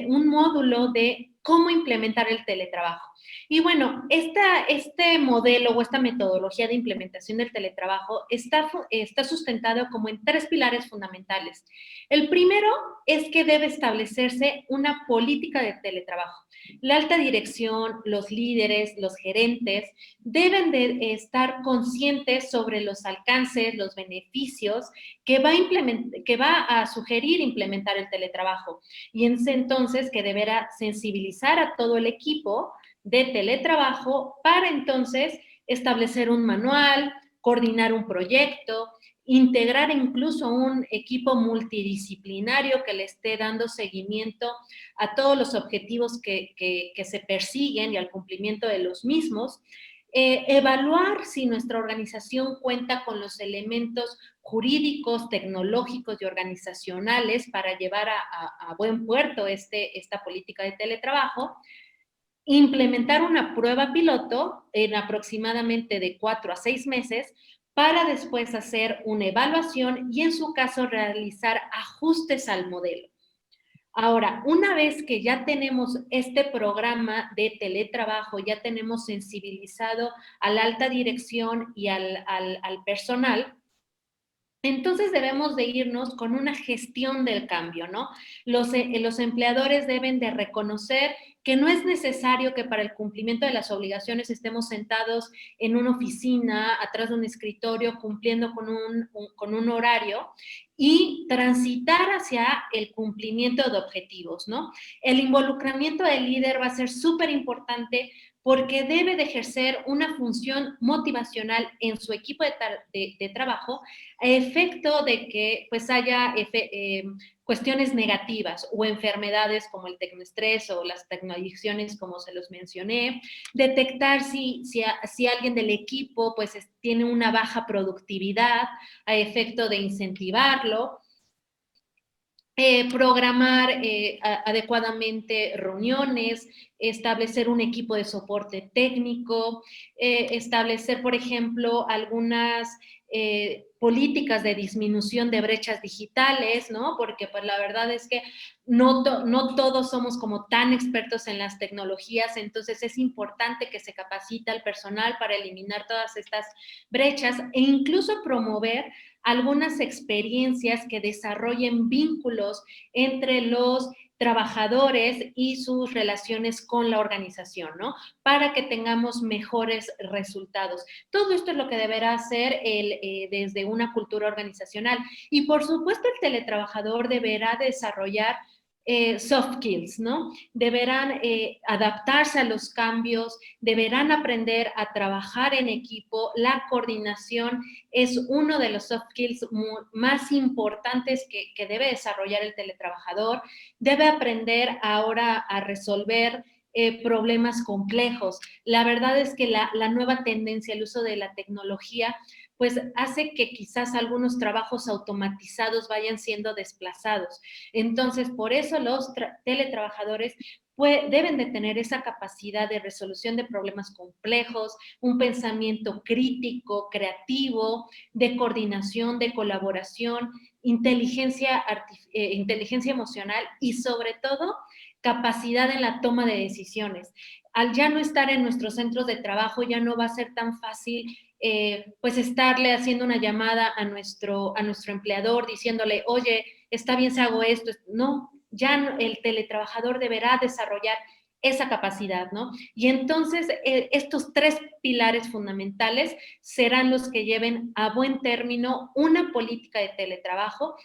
un módulo de cómo implementar el teletrabajo. Y bueno, este modelo o esta metodología de implementación del teletrabajo está sustentado como en 3 pilares fundamentales. El primero es que debe establecerse una política de teletrabajo. La alta dirección, los líderes, los gerentes deben de estar conscientes sobre los alcances, los beneficios que va a sugerir implementar el teletrabajo. Y es entonces que deberá sensibilizar a todo el equipo de teletrabajo para entonces establecer un manual, coordinar un proyecto, integrar incluso un equipo multidisciplinario que le esté dando seguimiento a todos los objetivos que se persiguen y al cumplimiento de los mismos. Evaluar si nuestra organización cuenta con los elementos jurídicos, tecnológicos y organizacionales para llevar a buen puerto esta política de teletrabajo. Implementar una prueba piloto en aproximadamente de 4 a 6 meses para después hacer una evaluación y en su caso realizar ajustes al modelo. Ahora, una vez que ya tenemos este programa de teletrabajo, ya tenemos sensibilizado a la alta dirección y al personal, entonces debemos de irnos con una gestión del cambio, ¿no? Los empleadores deben de reconocer que no es necesario que para el cumplimiento de las obligaciones estemos sentados en una oficina, atrás de un escritorio, cumpliendo con un horario y transitar hacia el cumplimiento de objetivos, ¿no? El involucramiento del líder va a ser súper importante porque debe de ejercer una función motivacional en su equipo de trabajo a efecto de que pues haya cuestiones negativas o enfermedades como el tecnoestrés o las tecnoadicciones como se los mencioné, detectar si alguien del equipo pues tiene una baja productividad a efecto de incentivarlo, programar adecuadamente reuniones, establecer un equipo de soporte técnico, establecer, por ejemplo, algunas políticas de disminución de brechas digitales, ¿no? Porque pues la verdad es que no todos somos como tan expertos en las tecnologías, entonces es importante que se capacite al personal para eliminar todas estas brechas e incluso promover algunas experiencias que desarrollen vínculos entre los trabajadores y sus relaciones con la organización, ¿no? Para que tengamos mejores resultados. Todo esto es lo que deberá hacer desde una cultura organizacional. Y por supuesto el teletrabajador deberá desarrollar soft skills, ¿no? Deberán adaptarse a los cambios, deberán aprender a trabajar en equipo. La coordinación es uno de los soft skills más importantes que debe desarrollar el teletrabajador. Debe aprender ahora a resolver problemas complejos. La verdad es que la nueva tendencia, el uso de la tecnología, pues hace que quizás algunos trabajos automatizados vayan siendo desplazados. Entonces, por eso los teletrabajadores deben de tener esa capacidad de resolución de problemas complejos, un pensamiento crítico, creativo, de coordinación, de colaboración, inteligencia emocional y sobre todo capacidad en la toma de decisiones. Al ya no estar en nuestros centros de trabajo, ya no va a ser tan fácil pues estarle haciendo una llamada a nuestro empleador diciéndole, oye, está bien si hago esto. No, ya el teletrabajador deberá desarrollar esa capacidad, ¿no? Y entonces estos 3 pilares fundamentales serán los que lleven a buen término una política de teletrabajo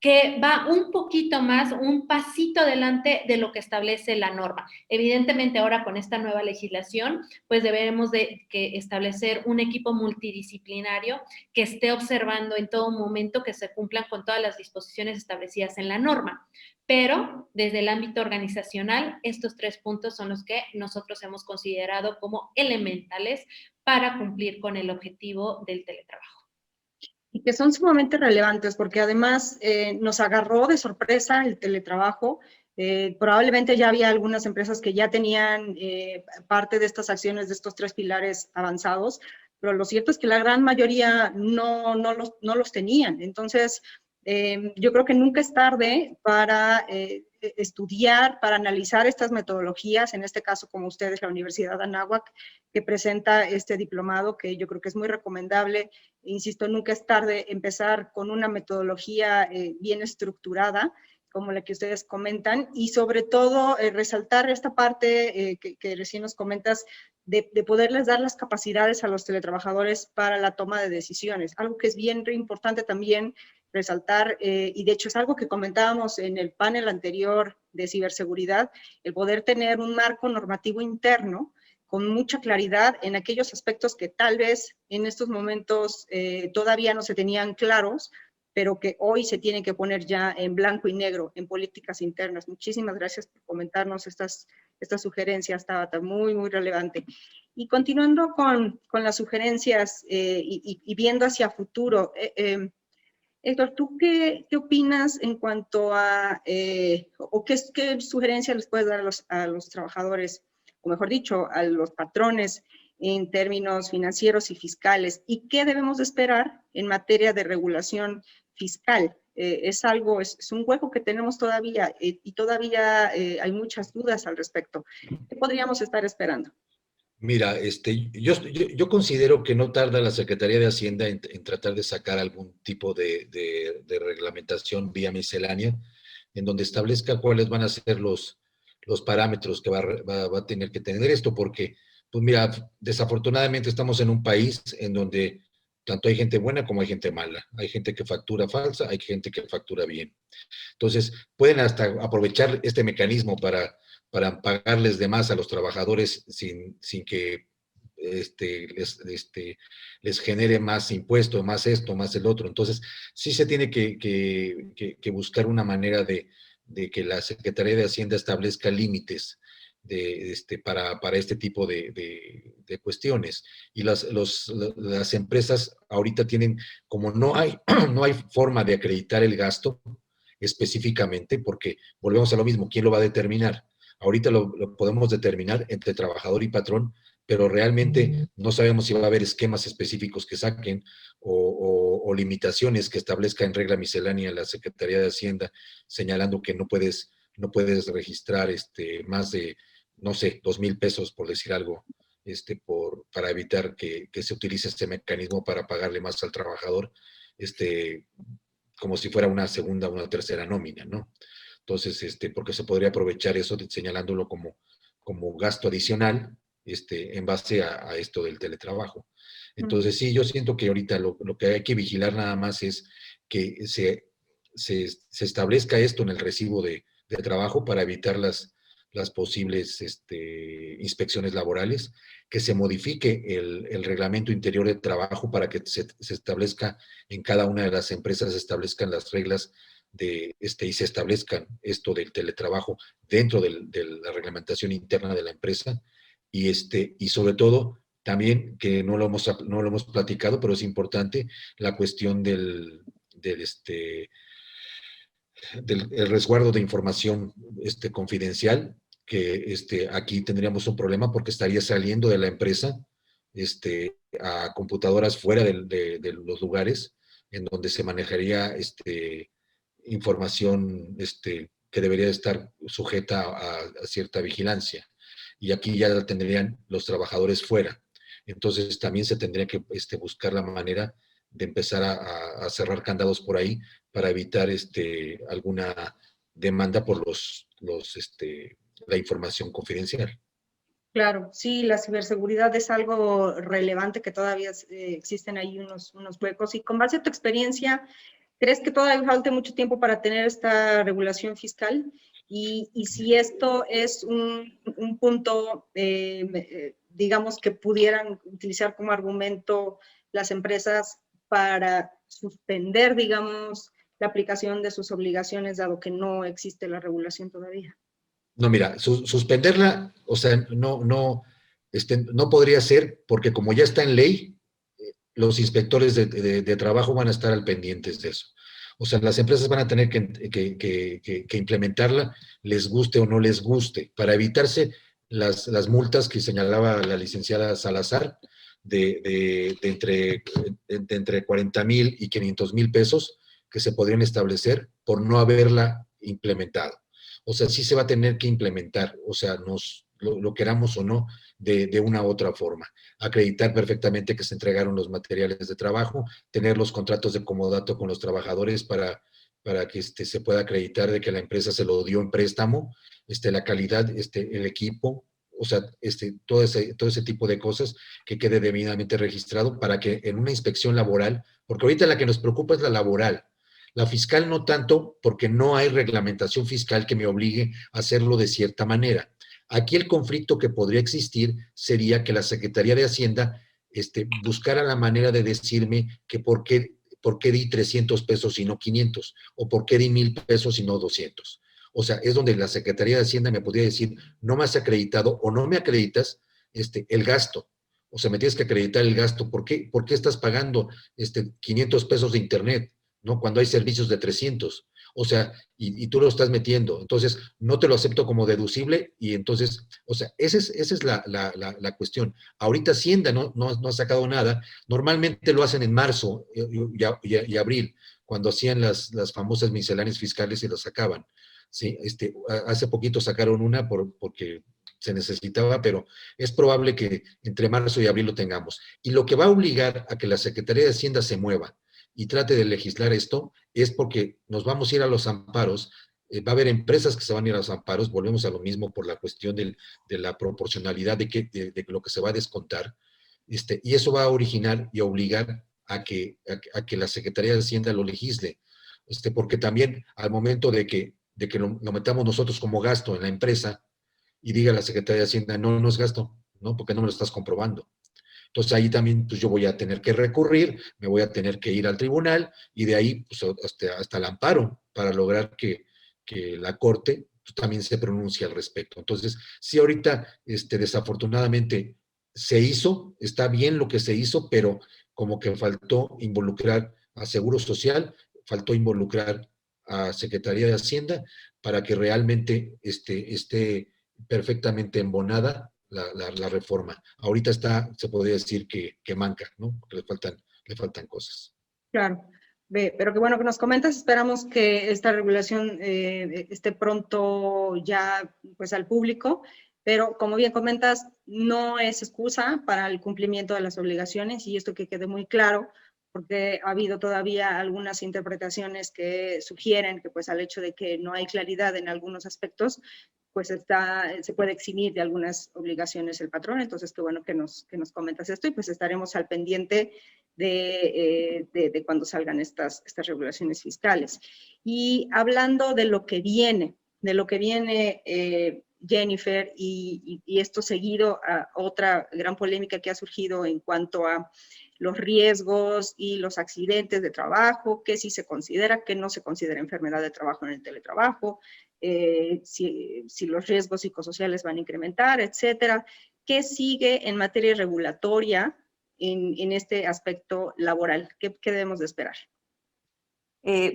que va un poquito más, un pasito adelante de lo que establece la norma. Evidentemente ahora con esta nueva legislación, pues debemos de establecer un equipo multidisciplinario que esté observando en todo momento que se cumplan con todas las disposiciones establecidas en la norma. Pero desde el ámbito organizacional, estos 3 puntos son los que nosotros hemos considerado como elementales para cumplir con el objetivo del teletrabajo. y que son sumamente relevantes porque además nos agarró de sorpresa el teletrabajo. Probablemente ya había algunas empresas que ya tenían parte de estas acciones, de estos 3 pilares avanzados, pero lo cierto es que la gran mayoría no los tenían. Entonces, yo creo que nunca es tarde para estudiar, para analizar estas metodologías, en este caso como ustedes, la Universidad de Anáhuac, que presenta este diplomado, que yo creo que es muy recomendable. Insisto, nunca es tarde empezar con una metodología bien estructurada, como la que ustedes comentan, y sobre todo resaltar esta parte que recién nos comentas, de poderles dar las capacidades a los teletrabajadores para la toma de decisiones. Algo que es bien importante también resaltar, y de hecho es algo que comentábamos en el panel anterior de ciberseguridad, el poder tener un marco normativo interno con mucha claridad en aquellos aspectos que tal vez en estos momentos todavía no se tenían claros, pero que hoy se tienen que poner ya en blanco y negro en políticas internas. Muchísimas gracias por comentarnos estas sugerencias, Tabata, muy, muy relevante. Y continuando con las sugerencias y viendo hacia futuro, Héctor, ¿tú qué opinas en cuanto a, o qué sugerencias les puedes dar a los trabajadores, o mejor dicho, a los patrones en términos financieros y fiscales? ¿Y qué debemos de esperar en materia de regulación fiscal? Es un hueco que tenemos todavía y todavía hay muchas dudas al respecto. ¿Qué podríamos estar esperando? Mira, yo considero que no tarda la Secretaría de Hacienda en tratar de sacar algún tipo de reglamentación vía miscelánea, en donde establezca cuáles van a ser los parámetros que va a tener que tener esto, porque, pues mira, desafortunadamente estamos en un país en donde tanto hay gente buena como hay gente mala. Hay gente que factura falsa, hay gente que factura bien. Entonces, pueden hasta aprovechar este mecanismo para pagarles de más a los trabajadores sin que les genere más impuesto, más esto, más el otro. Entonces, sí se tiene que buscar una manera de que la Secretaría de Hacienda establezca límites para este tipo de cuestiones. Y las empresas ahorita tienen, como no hay, no hay forma de acreditar el gasto específicamente, porque volvemos a lo mismo, ¿quién lo va a determinar? Ahorita lo podemos determinar entre trabajador y patrón, pero realmente no sabemos si va a haber esquemas específicos que saquen o limitaciones que establezca en regla miscelánea la Secretaría de Hacienda, señalando que no puedes registrar más de, no sé, 2,000 pesos, por decir algo, para evitar que se utilice este mecanismo para pagarle más al trabajador, como si fuera una segunda o una tercera nómina, ¿no? Entonces, porque se podría aprovechar eso señalándolo como gasto adicional, en base a esto del teletrabajo. Entonces, sí, yo siento que ahorita lo que hay que vigilar nada más es que se establezca esto en el recibo de trabajo para evitar las posibles inspecciones laborales, que se modifique el reglamento interior de trabajo para que se establezca en cada una de las empresas, se establezcan las reglas y se establezcan esto del teletrabajo dentro de la reglamentación interna de la empresa y sobre todo también, que no lo hemos platicado, pero es importante, la cuestión del el resguardo de información confidencial, que aquí tendríamos un problema porque estaría saliendo de la empresa a computadoras fuera de los lugares en donde se manejaría información que debería estar sujeta a cierta vigilancia. Y aquí ya la tendrían los trabajadores fuera. Entonces también se tendría que buscar la manera de empezar a cerrar candados por ahí para evitar alguna demanda por la información confidencial. Claro, sí, la ciberseguridad es algo relevante que todavía existen ahí unos huecos. Y con base a tu experiencia, ¿crees que todavía falta mucho tiempo para tener esta regulación fiscal? Y si esto es un punto, digamos, que pudieran utilizar como argumento las empresas para suspender, digamos, la aplicación de sus obligaciones, dado que no existe la regulación todavía. No, mira, suspenderla, o sea, no podría ser, porque como ya está en ley, los inspectores de trabajo van a estar al pendientes de eso. O sea, las empresas van a tener que implementarla, les guste o no les guste, para evitarse las multas que señalaba la licenciada Salazar de entre 40,000 y 500,000 pesos que se podrían establecer por no haberla implementado. O sea, sí se va a tener que implementar, o sea, lo queramos o no, de una u otra forma. Acreditar perfectamente que se entregaron los materiales de trabajo, tener los contratos de comodato con los trabajadores para que se pueda acreditar de que la empresa se lo dio en préstamo, la calidad, el equipo, o sea, todo ese tipo de cosas que quede debidamente registrado para que en una inspección laboral, porque ahorita la que nos preocupa es la laboral, la fiscal no tanto, porque no hay reglamentación fiscal que me obligue a hacerlo de cierta manera. Aquí el conflicto que podría existir sería que la Secretaría de Hacienda buscara la manera de decirme que por qué di 300 pesos y no 500, o por qué di 1,000 pesos y no 200. O sea, es donde la Secretaría de Hacienda me podría decir, no me has acreditado o no me acreditas el gasto. O sea, me tienes que acreditar el gasto. ¿Por qué estás pagando 500 pesos de internet, ¿no? Cuando hay servicios de 300. O sea, y tú lo estás metiendo. Entonces, no te lo acepto como deducible y entonces, o sea, esa es la cuestión. Ahorita Hacienda no ha sacado nada. Normalmente lo hacen en marzo y abril, cuando hacían las famosas misceláneas fiscales y las sacaban. Sí, hace poquito sacaron una porque se necesitaba, pero es probable que entre marzo y abril lo tengamos. Y lo que va a obligar a que la Secretaría de Hacienda se mueva y trate de legislar esto es porque nos vamos a ir a los amparos. Va a haber empresas que se van a ir a los amparos, volvemos a lo mismo por la cuestión de la proporcionalidad de lo que se va a descontar, y eso va a originar y obligar a que la Secretaría de Hacienda lo legisle, porque también al momento de que lo metamos nosotros como gasto en la empresa y diga la Secretaría de Hacienda, no es gasto, ¿no? Porque no me lo estás comprobando. Entonces ahí también pues yo voy a tener que recurrir, me voy a tener que ir al tribunal y de ahí pues, hasta el amparo para lograr que la Corte pues, también se pronuncie al respecto. Entonces, sí ahorita desafortunadamente se hizo, está bien lo que se hizo, pero como que faltó involucrar a Seguro Social, faltó involucrar a Secretaría de Hacienda para que realmente esté perfectamente embonada la reforma. Ahorita se podría decir que manca, ¿no? Porque le faltan cosas. Claro. Pero qué bueno que nos comentas. Esperamos que esta regulación esté pronto ya pues al público, pero como bien comentas, no es excusa para el cumplimiento de las obligaciones y esto que quede muy claro, porque ha habido todavía algunas interpretaciones que sugieren que pues al hecho de que no hay claridad en algunos aspectos, pues se puede eximir de algunas obligaciones el patrón. Entonces, qué bueno que nos comentas esto y pues estaremos al pendiente de cuando salgan estas regulaciones fiscales. Y hablando de lo que viene, Jennifer, y esto seguido a otra gran polémica que ha surgido en cuanto a los riesgos y los accidentes de trabajo, que si se considera, que no se considera enfermedad de trabajo en el teletrabajo, si los riesgos psicosociales van a incrementar, etcétera. ¿Qué sigue en materia regulatoria en este aspecto laboral? ¿Qué debemos de esperar?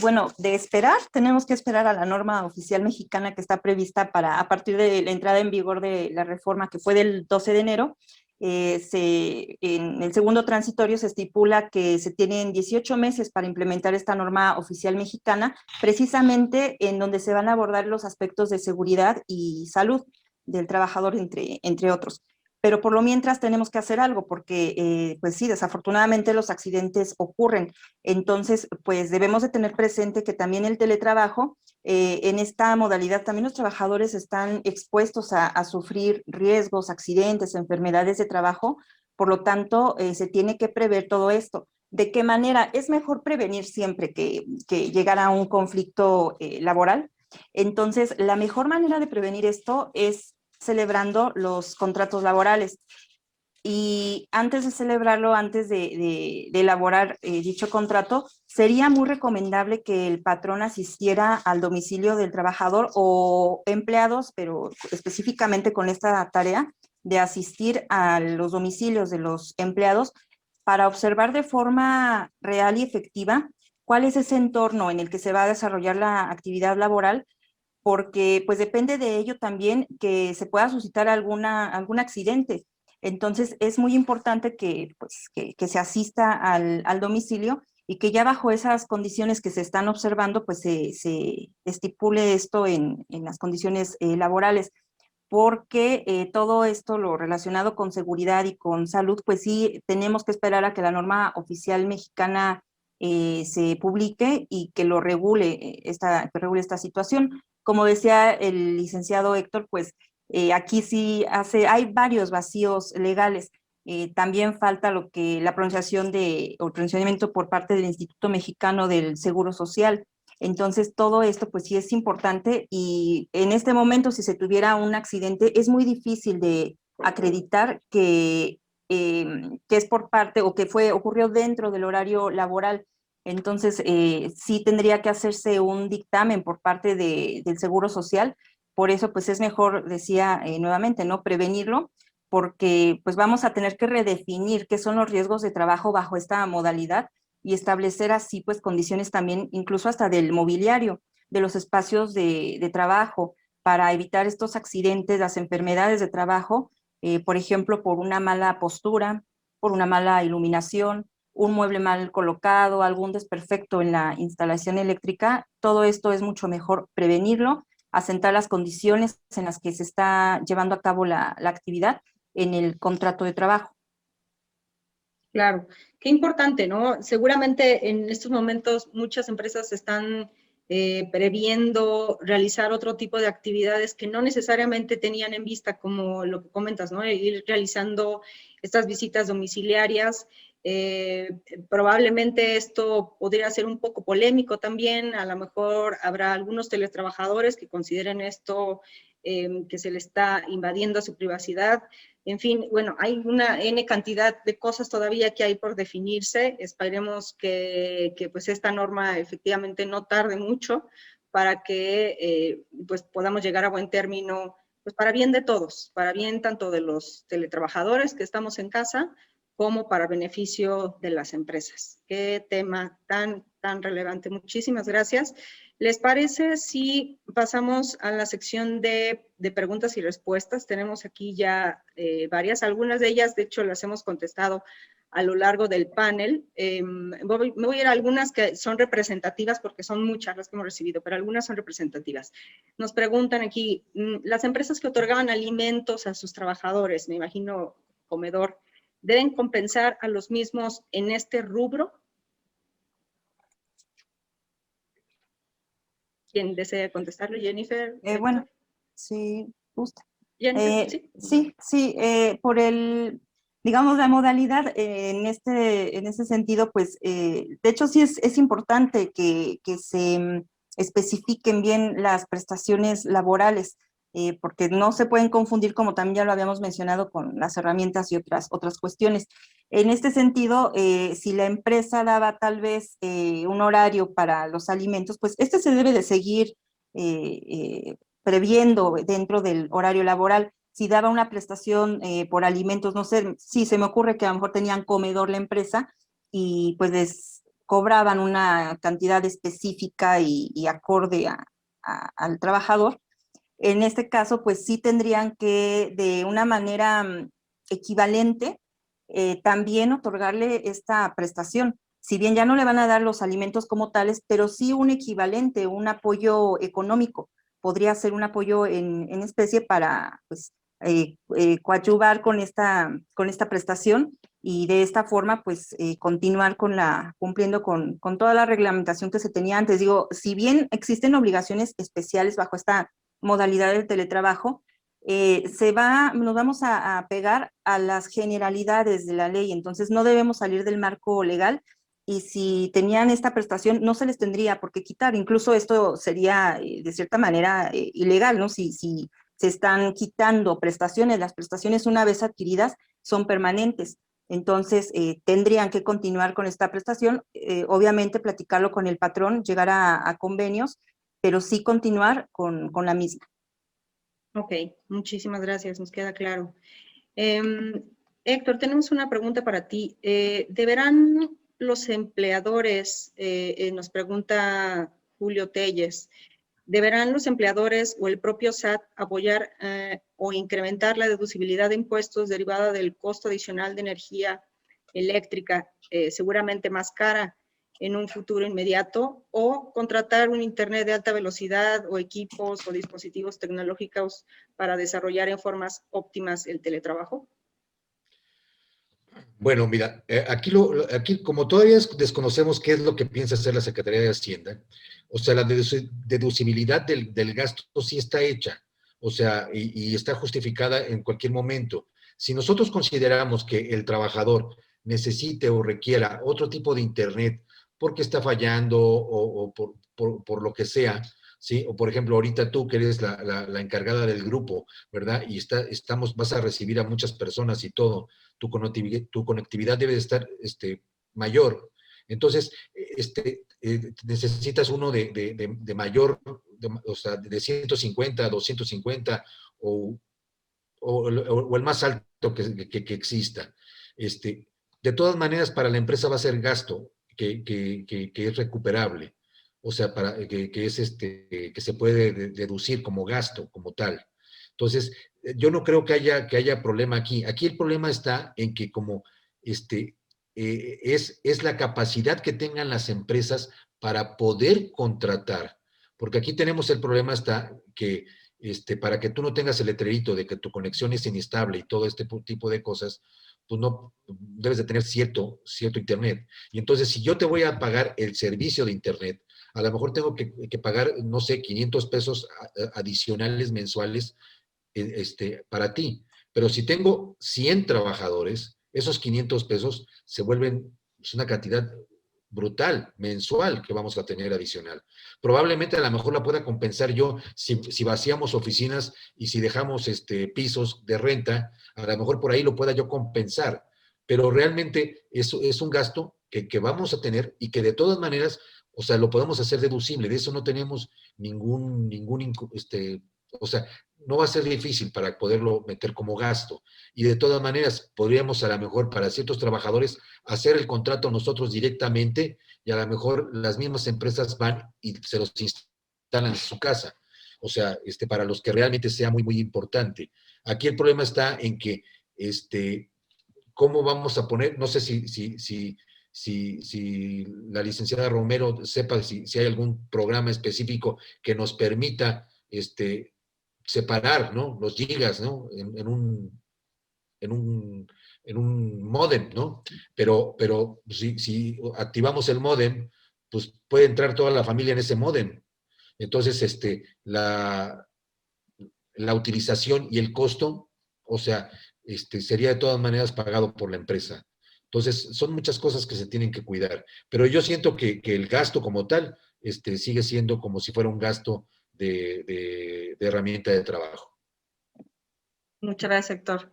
Bueno, de esperar, tenemos que esperar a la norma oficial mexicana que está prevista a partir de la entrada en vigor de la reforma que fue del 12 de enero. En el segundo transitorio se estipula que se tienen 18 meses para implementar esta norma oficial mexicana, precisamente en donde se van a abordar los aspectos de seguridad y salud del trabajador, entre otros. Pero por lo mientras tenemos que hacer algo porque, pues sí, desafortunadamente los accidentes ocurren. Entonces, pues debemos de tener presente que también el teletrabajo, en esta modalidad, también los trabajadores están expuestos a sufrir riesgos, accidentes, enfermedades de trabajo. Por lo tanto, se tiene que prever todo esto. ¿De qué manera? Es mejor prevenir siempre que llegar a un conflicto laboral. Entonces, la mejor manera de prevenir esto es celebrando los contratos laborales. Y antes de celebrarlo, antes de elaborar dicho contrato, sería muy recomendable que el patrón asistiera al domicilio del trabajador o empleados, pero específicamente con esta tarea de asistir a los domicilios de los empleados para observar de forma real y efectiva cuál es ese entorno en el que se va a desarrollar la actividad laboral, porque pues depende de ello también que se pueda suscitar algún accidente. Entonces es muy importante que, pues, que se asista al domicilio y que ya bajo esas condiciones que se están observando, pues se estipule esto en las condiciones laborales, porque todo esto, lo relacionado con seguridad y con salud, pues sí tenemos que esperar a que la norma oficial mexicana se publique y que lo regule, que regule esta situación. Como decía el licenciado Héctor, pues aquí sí hay varios vacíos legales. También falta la pronunciación o el pronunciamiento por parte del Instituto Mexicano del Seguro Social. Entonces, todo esto pues sí es importante, y en este momento, si se tuviera un accidente, es muy difícil de acreditar que es por parte o que ocurrió dentro del horario laboral. Entonces, sí tendría que hacerse un dictamen por parte del Seguro Social. Por eso, pues es mejor, decía nuevamente, ¿no? Prevenirlo, porque pues vamos a tener que redefinir qué son los riesgos de trabajo bajo esta modalidad y establecer así pues condiciones también, incluso hasta del mobiliario, de los espacios de trabajo, para evitar estos accidentes, las enfermedades de trabajo, por ejemplo, por una mala postura, por una mala iluminación, un mueble mal colocado, algún desperfecto en la instalación eléctrica. Todo esto es mucho mejor prevenirlo, asentar las condiciones en las que se está llevando a cabo la actividad en el contrato de trabajo. Claro, qué importante, ¿no? Seguramente en estos momentos muchas empresas están previendo realizar otro tipo de actividades que no necesariamente tenían en vista, como lo que comentas, ¿no? Ir realizando estas visitas domiciliarias. Probablemente esto podría ser un poco polémico también. A lo mejor habrá algunos teletrabajadores que consideren esto que se le está invadiendo su privacidad. En fin, bueno, hay una N cantidad de cosas todavía que hay por definirse. Esperemos que pues esta norma efectivamente no tarde mucho para que pues podamos llegar a buen término, pues para bien de todos, para bien tanto de los teletrabajadores que estamos en casa, como para beneficio de las empresas. Qué tema tan relevante. Muchísimas gracias. ¿Les parece si pasamos a la sección de preguntas y respuestas? Tenemos aquí ya varias, algunas de ellas, de hecho, las hemos contestado a lo largo del panel. Me voy a ir a algunas que son representativas, porque son muchas las que hemos recibido, pero algunas son representativas. Nos preguntan aquí, las empresas que otorgaban alimentos a sus trabajadores, me imagino comedor, ¿deben compensar a los mismos en este rubro? ¿Quién desea contestarlo? ¿Jennifer? Bueno, sí, gusta. Jennifer, ¿sí? Sí, por digamos, la modalidad en ese sentido, pues, de hecho sí es importante que se especifiquen bien las prestaciones laborales, porque no se pueden confundir, como también ya lo habíamos mencionado, con las herramientas y otras cuestiones. En este sentido, si la empresa daba tal vez un horario para los alimentos, pues este se debe de seguir previendo dentro del horario laboral. Si daba una prestación por alimentos, no sé, sí, se me ocurre que a lo mejor tenían comedor la empresa y pues les cobraban una cantidad específica y acorde al trabajador. En este caso, pues sí tendrían que, de una manera equivalente, también otorgarle esta prestación. Si bien ya no le van a dar los alimentos como tales, pero sí un equivalente, un apoyo económico. Podría ser un apoyo en especie para, pues, coadyuvar con esta prestación, y de esta forma, pues, continuar cumpliendo con toda la reglamentación que se tenía antes. Digo, si bien existen obligaciones especiales bajo esta modalidad del teletrabajo, nos vamos a pegar a las generalidades de la ley. Entonces no debemos salir del marco legal, y si tenían esta prestación no se les tendría por qué quitar. Incluso esto sería de cierta manera ilegal, ¿no? Si se están quitando prestaciones, las prestaciones una vez adquiridas son permanentes. Entonces tendrían que continuar con esta prestación, obviamente platicarlo con el patrón, llegar a convenios, pero sí continuar con la misma. Ok, muchísimas gracias, nos queda claro. Héctor, tenemos una pregunta para ti. ¿Deberán los empleadores, nos pregunta Julio Telles, ¿deberán los empleadores o el propio SAT apoyar o incrementar la deducibilidad de impuestos derivada del costo adicional de energía eléctrica, seguramente más cara en un futuro inmediato, o contratar un internet de alta velocidad o equipos o dispositivos tecnológicos para desarrollar en formas óptimas el teletrabajo? Bueno, mira, aquí como todavía desconocemos qué es lo que piensa hacer la Secretaría de Hacienda, o sea, la deducibilidad del gasto sí está hecha, o sea, y está justificada en cualquier momento. Si nosotros consideramos que el trabajador necesite o requiera otro tipo de internet porque está fallando o por lo que sea, ¿sí? O por ejemplo, ahorita tú que eres la encargada del grupo, ¿verdad? Y vas a recibir a muchas personas y todo, tu conectividad debe de estar mayor. Entonces, necesitas uno de mayor, o sea, de 150, 250 o el más alto que exista. De todas maneras, para la empresa va a ser gasto que es recuperable, o sea, que se puede deducir como gasto, como tal. Entonces, yo no creo que haya problema aquí. Aquí el problema está en que como es la capacidad que tengan las empresas para poder contratar, porque aquí tenemos el problema está que para que tú no tengas el letrerito de que tu conexión es inestable y todo este tipo de cosas, pues no debes de tener cierto internet. Y entonces, si yo te voy a pagar el servicio de internet, a lo mejor tengo que pagar, no sé, 500 pesos adicionales mensuales para ti. Pero si tengo 100 trabajadores, esos 500 pesos se vuelven una cantidad brutal, mensual, que vamos a tener adicional. Probablemente a lo mejor la pueda compensar yo si vaciamos oficinas y si dejamos pisos de renta, a lo mejor por ahí lo pueda yo compensar, pero realmente eso es un gasto que vamos a tener y que de todas maneras, o sea, lo podemos hacer deducible, de eso no tenemos o sea, no va a ser difícil para poderlo meter como gasto. Y de todas maneras, podríamos a lo mejor para ciertos trabajadores hacer el contrato nosotros directamente y a lo mejor las mismas empresas van y se los instalan en su casa. O sea, para los que realmente sea muy, muy importante. Aquí el problema está en que, ¿cómo vamos a poner? No sé si la licenciada Romero sepa si hay algún programa específico que nos permita, separar, ¿no? Los gigas, ¿no? En un módem, ¿no? Pero si activamos el módem, pues puede entrar toda la familia en ese módem. Entonces, la utilización y el costo, o sea, sería de todas maneras pagado por la empresa. Entonces, son muchas cosas que se tienen que cuidar. Pero yo siento que el gasto como tal, sigue siendo como si fuera un gasto de herramienta de trabajo. Muchas gracias, Héctor.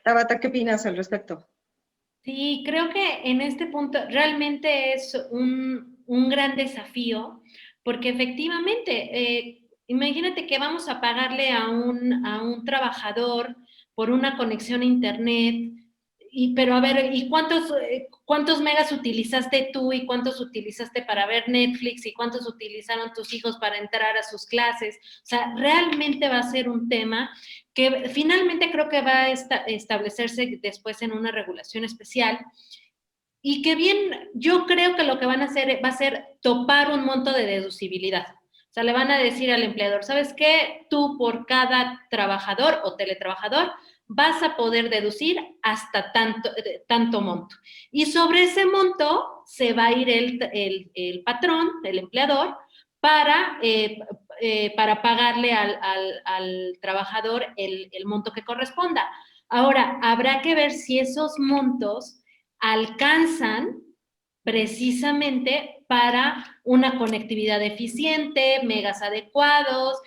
Tabata, ¿qué opinas al respecto? Sí, creo que en este punto realmente es un gran desafío, porque efectivamente, imagínate que vamos a pagarle a un trabajador por una conexión a internet, pero a ver, ¿y cuántos megas utilizaste tú y cuántos utilizaste para ver Netflix y cuántos utilizaron tus hijos para entrar a sus clases? O sea, realmente va a ser un tema que finalmente creo que va a establecerse después en una regulación especial y que bien, yo creo que lo que van a hacer va a ser topar un monto de deducibilidad. O sea, le van a decir al empleador, ¿sabes qué? Tú por cada trabajador o teletrabajador vas a poder deducir hasta tanto monto. Y sobre ese monto se va a ir el patrón, el empleador, para pagarle al trabajador el monto que corresponda. Ahora, habrá que ver si esos montos alcanzan precisamente para una conectividad eficiente, megas adecuados.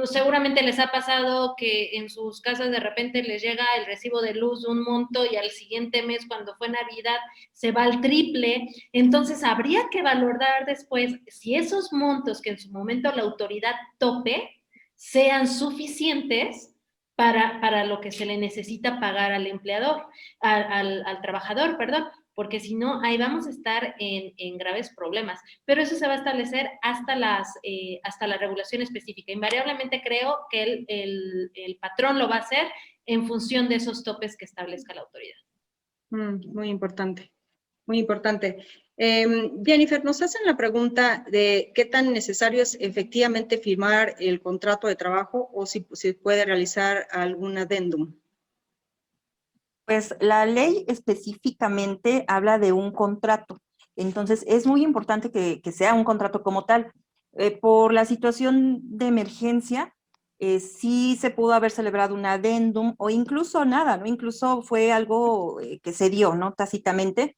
Seguramente les ha pasado que en sus casas de repente les llega el recibo de luz de un monto y al siguiente mes, cuando fue Navidad, se va al triple. Entonces, habría que valorar después si esos montos que en su momento la autoridad tope sean suficientes para lo que se le necesita pagar al empleador, al trabajador, perdón, porque si no, ahí vamos a estar en graves problemas. Pero eso se va a establecer hasta la regulación específica. Invariablemente creo que el patrón lo va a hacer en función de esos topes que establezca la autoridad. Muy importante, muy importante. Jennifer, nos hacen la pregunta de qué tan necesario es efectivamente firmar el contrato de trabajo o si se puede realizar algún adendum. Pues la ley específicamente habla de un contrato. Entonces, es muy importante que sea un contrato como tal. Por la situación de emergencia, sí se pudo haber celebrado un adendum o incluso nada, ¿no? Incluso fue algo que se dio, ¿no? Tácitamente.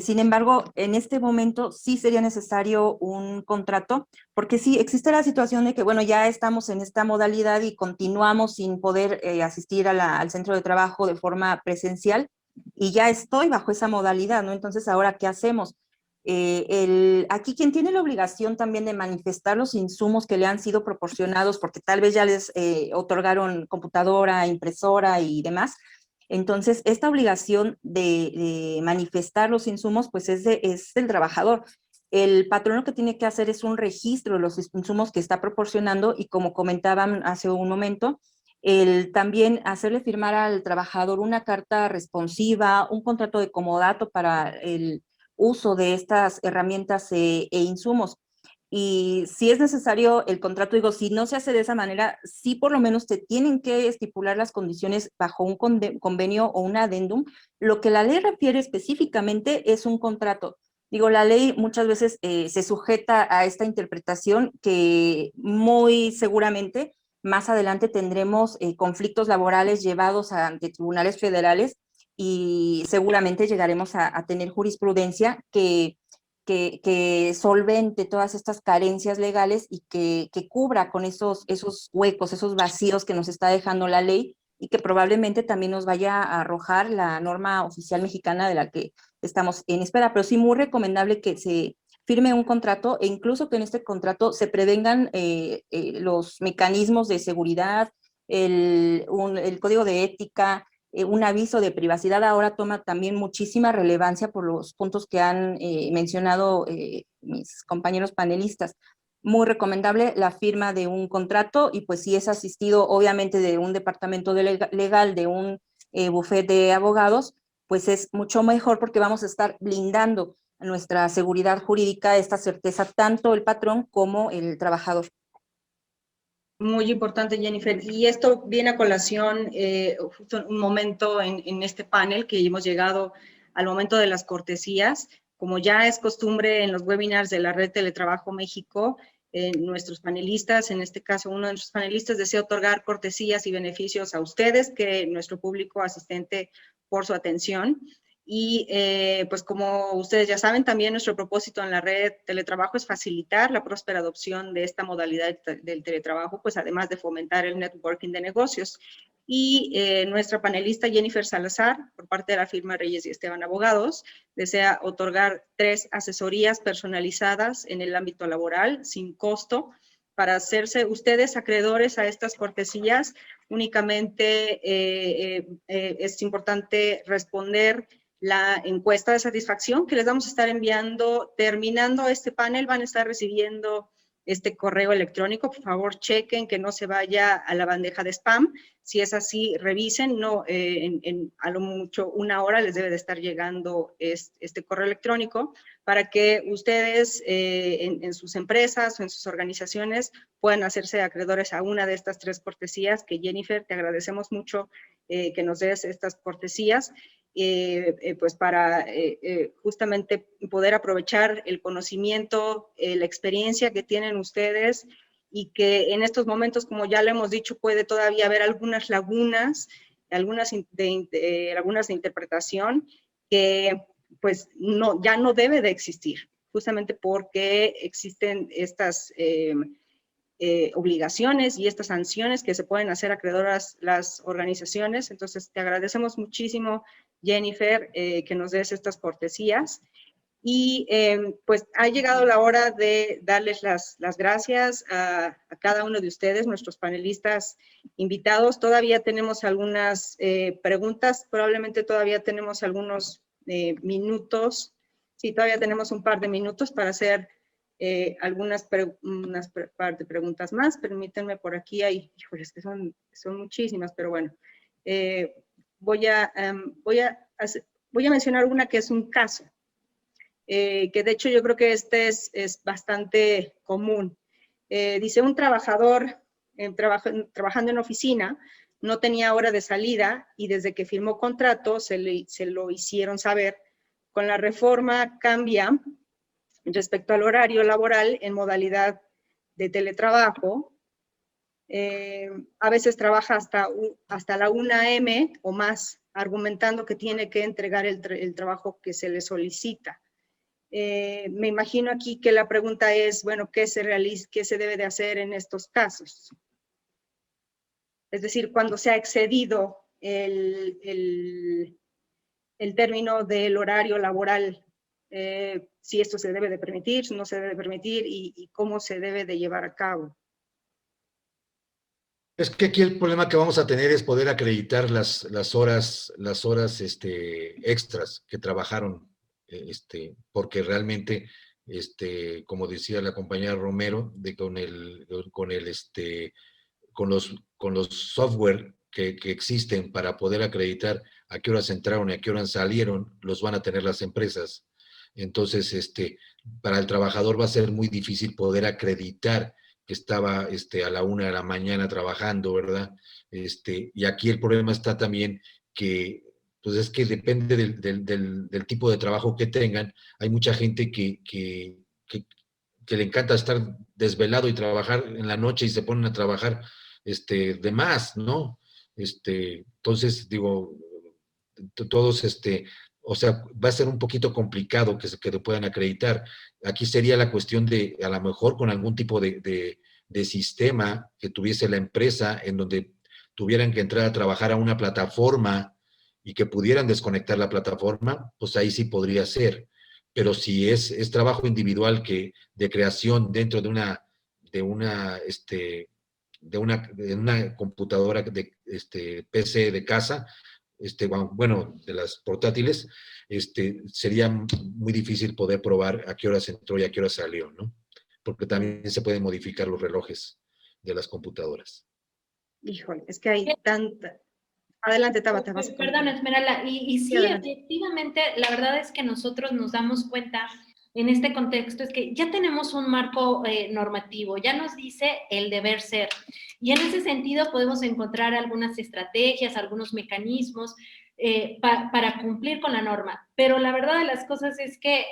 Sin embargo, en este momento sí sería necesario un contrato, porque sí existe la situación de que, bueno, ya estamos en esta modalidad y continuamos sin poder asistir al centro de trabajo de forma presencial y ya estoy bajo esa modalidad, ¿no? Entonces, ¿ahora qué hacemos? Aquí quien tiene la obligación también de manifestar los insumos que le han sido proporcionados, porque tal vez ya les otorgaron computadora, impresora y demás. Entonces, esta obligación de manifestar los insumos, pues es del trabajador. El patrón lo que tiene que hacer es un registro de los insumos que está proporcionando y como comentaban hace un momento, también hacerle firmar al trabajador una carta responsiva, un contrato de comodato para el uso de estas herramientas e insumos. Y si es necesario el contrato, digo, si no se hace de esa manera, sí por lo menos te tienen que estipular las condiciones bajo un convenio o un adendum. Lo que la ley refiere específicamente es un contrato. Digo, la ley muchas veces se sujeta a esta interpretación que muy seguramente más adelante tendremos conflictos laborales llevados ante tribunales federales y seguramente llegaremos a tener jurisprudencia que solvente todas estas carencias legales y que cubra con esos huecos, esos vacíos que nos está dejando la ley y que probablemente también nos vaya a arrojar la norma oficial mexicana de la que estamos en espera. Pero sí muy recomendable que se firme un contrato e incluso que en este contrato se prevengan los mecanismos de seguridad, el código de ética, un aviso de privacidad ahora toma también muchísima relevancia por los puntos que han mencionado mis compañeros panelistas. Muy recomendable la firma de un contrato y pues si es asistido obviamente de un departamento legal, de un bufete de abogados, pues es mucho mejor porque vamos a estar blindando nuestra seguridad jurídica, esta certeza tanto el patrón como el trabajador. Muy importante, Jennifer. Y esto viene a colación justo en un momento en este panel que hemos llegado al momento de las cortesías. Como ya es costumbre en los webinars de la Red Teletrabajo México, nuestros panelistas, en este caso uno de nuestros panelistas, desea otorgar cortesías y beneficios a ustedes, que nuestro público asistente, por su atención. Y pues como ustedes ya saben, también nuestro propósito en la red Teletrabajo es facilitar la próspera adopción de esta modalidad del teletrabajo, pues además de fomentar el networking de negocios. Y nuestra panelista Jennifer Salazar, por parte de la firma Reyes y Esteban Abogados, desea otorgar 3 asesorías personalizadas en el ámbito laboral sin costo para hacerse ustedes acreedores a estas cortesías. Únicamente es importante responder la encuesta de satisfacción que les vamos a estar enviando. Terminando este panel van a estar recibiendo este correo electrónico. Por favor, chequen que no se vaya a la bandeja de spam. Si es así, revisen. No, a lo mucho 1 hora les debe de estar llegando este correo electrónico para que ustedes en sus empresas o en sus organizaciones puedan hacerse acreedores a una de estas 3 cortesías que, Jennifer, te agradecemos mucho que nos des estas cortesías. Pues para justamente poder aprovechar el conocimiento, la experiencia que tienen ustedes y que en estos momentos, como ya lo hemos dicho, puede todavía haber algunas lagunas, algunas de interpretación que pues ya no debe de existir, justamente porque existen estas obligaciones y estas sanciones que se pueden hacer acreedoras las organizaciones. Entonces, te agradecemos muchísimo, Jennifer, que nos des estas cortesías. Y pues ha llegado la hora de darles las gracias a cada uno de ustedes, nuestros panelistas invitados. Todavía tenemos algunas preguntas, probablemente todavía tenemos algunos minutos. Sí, todavía tenemos un par de minutos para hacer algunas par de preguntas más. Permítanme por aquí, híjoles, que son muchísimas, pero bueno. Voy a mencionar una que es un caso. Que de hecho yo creo que este es bastante común. Dice, un trabajador trabajando en oficina no tenía hora de salida y desde que firmó contrato se lo hicieron saber. Con la reforma cambia respecto al horario laboral en modalidad de teletrabajo. A veces trabaja hasta la 1 a.m. o más, argumentando que tiene que entregar el trabajo que se le solicita. Me imagino aquí que la pregunta es, bueno, ¿qué se debe de hacer en estos casos? Es decir, cuando se ha excedido el término del horario laboral, si esto se debe de permitir, si no se debe de permitir y cómo se debe de llevar a cabo. Es que aquí el problema que vamos a tener es poder acreditar las horas extras que trabajaron, porque realmente, como decía la compañera Romero, con los software que existen para poder acreditar a qué horas entraron y a qué horas salieron, los van a tener las empresas. Entonces, para el trabajador va a ser muy difícil poder acreditar que estaba a la 1 de la mañana trabajando, ¿verdad? Y aquí el problema está también que, pues es que depende del tipo de trabajo que tengan. Hay mucha gente que le encanta estar desvelado y trabajar en la noche y se ponen a trabajar de más, ¿no? Entonces, digo, todos, o sea, va a ser un poquito complicado que lo puedan acreditar. Aquí sería la cuestión de, a lo mejor con algún tipo de sistema que tuviese la empresa en donde tuvieran que entrar a trabajar a una plataforma y que pudieran desconectar la plataforma, pues ahí sí podría ser. Pero si es trabajo individual de creación dentro de una computadora de PC de casa, bueno, de las portátiles, sería muy difícil poder probar a qué horas entró y a qué horas salió, ¿no? Porque también se pueden modificar los relojes de las computadoras. Híjole, es que hay tanta... Adelante, Tabata. Perdón, Esmeralda. Y sí, efectivamente, la verdad es que nosotros nos damos cuenta en este contexto, es que ya tenemos un marco normativo, ya nos dice el deber ser. Y en ese sentido podemos encontrar algunas estrategias, algunos mecanismos para cumplir con la norma. Pero la verdad de las cosas es que,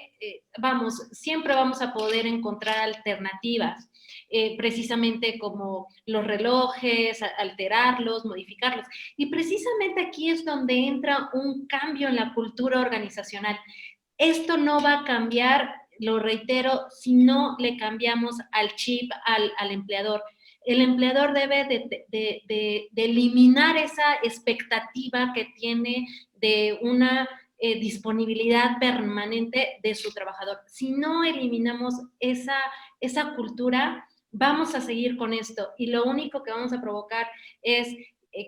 siempre vamos a poder encontrar alternativas. Precisamente como los relojes, alterarlos, modificarlos. Y precisamente aquí es donde entra un cambio en la cultura organizacional. Esto no va a cambiar, lo reitero, si no le cambiamos al chip al empleador. El empleador debe de eliminar esa expectativa que tiene de una disponibilidad permanente de su trabajador. Si no eliminamos esa cultura, vamos a seguir con esto y lo único que vamos a provocar es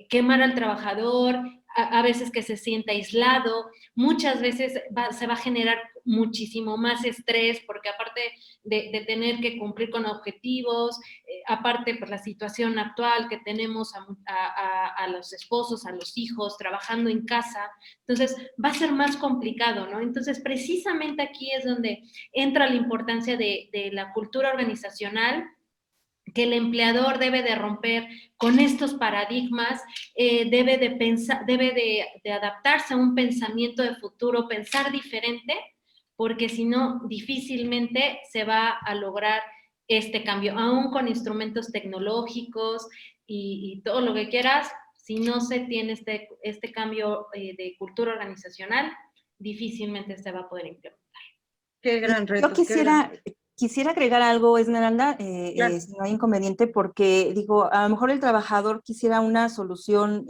quemar al trabajador, a veces que se sienta aislado, muchas veces se va a generar muchísimo más estrés porque aparte de tener que cumplir con objetivos, aparte por la situación actual que tenemos a los esposos, a los hijos trabajando en casa, entonces va a ser más complicado, ¿no? Entonces precisamente aquí es donde entra la importancia de la cultura organizacional, que el empleador debe de romper con estos paradigmas, debe de adaptarse a un pensamiento de futuro, pensar diferente, porque si no, difícilmente se va a lograr este cambio, aún con instrumentos tecnológicos y todo lo que quieras, si no se tiene este cambio de cultura organizacional, difícilmente se va a poder implementar. Qué gran reto. Yo quisiera agregar algo, Esmeralda, claro. Si no hay inconveniente, porque digo, a lo mejor el trabajador quisiera una solución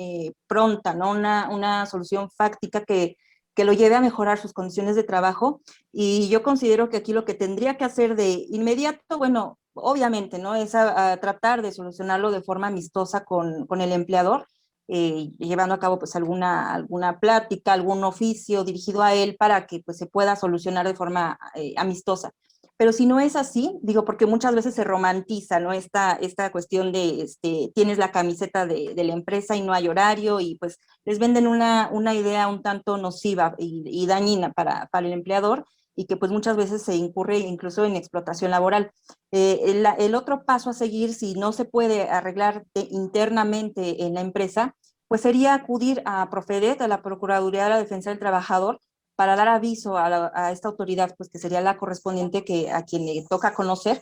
pronta, ¿no? Una solución fáctica que que lo lleve a mejorar sus condiciones de trabajo. Y yo considero que aquí lo que tendría que hacer de inmediato, bueno, obviamente, ¿no? Es a tratar de solucionarlo de forma amistosa con el empleador, llevando a cabo pues alguna plática, algún oficio dirigido a él para que pues se pueda solucionar de forma amistosa. Pero si no es así, digo, porque muchas veces se romantiza, ¿no? Esta cuestión de, tienes la camiseta de la empresa y no hay horario, y pues les venden una idea un tanto nociva y dañina para el empleador, y que pues muchas veces se incurre incluso en explotación laboral. El otro paso a seguir, si no se puede arreglar internamente en la empresa, pues sería acudir a Profedet, a la Procuraduría de la Defensa del Trabajador, para dar aviso a esta autoridad, pues que sería la correspondiente a quien le toca conocer.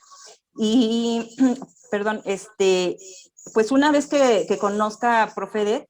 Y, perdón, pues una vez que conozca Profedet,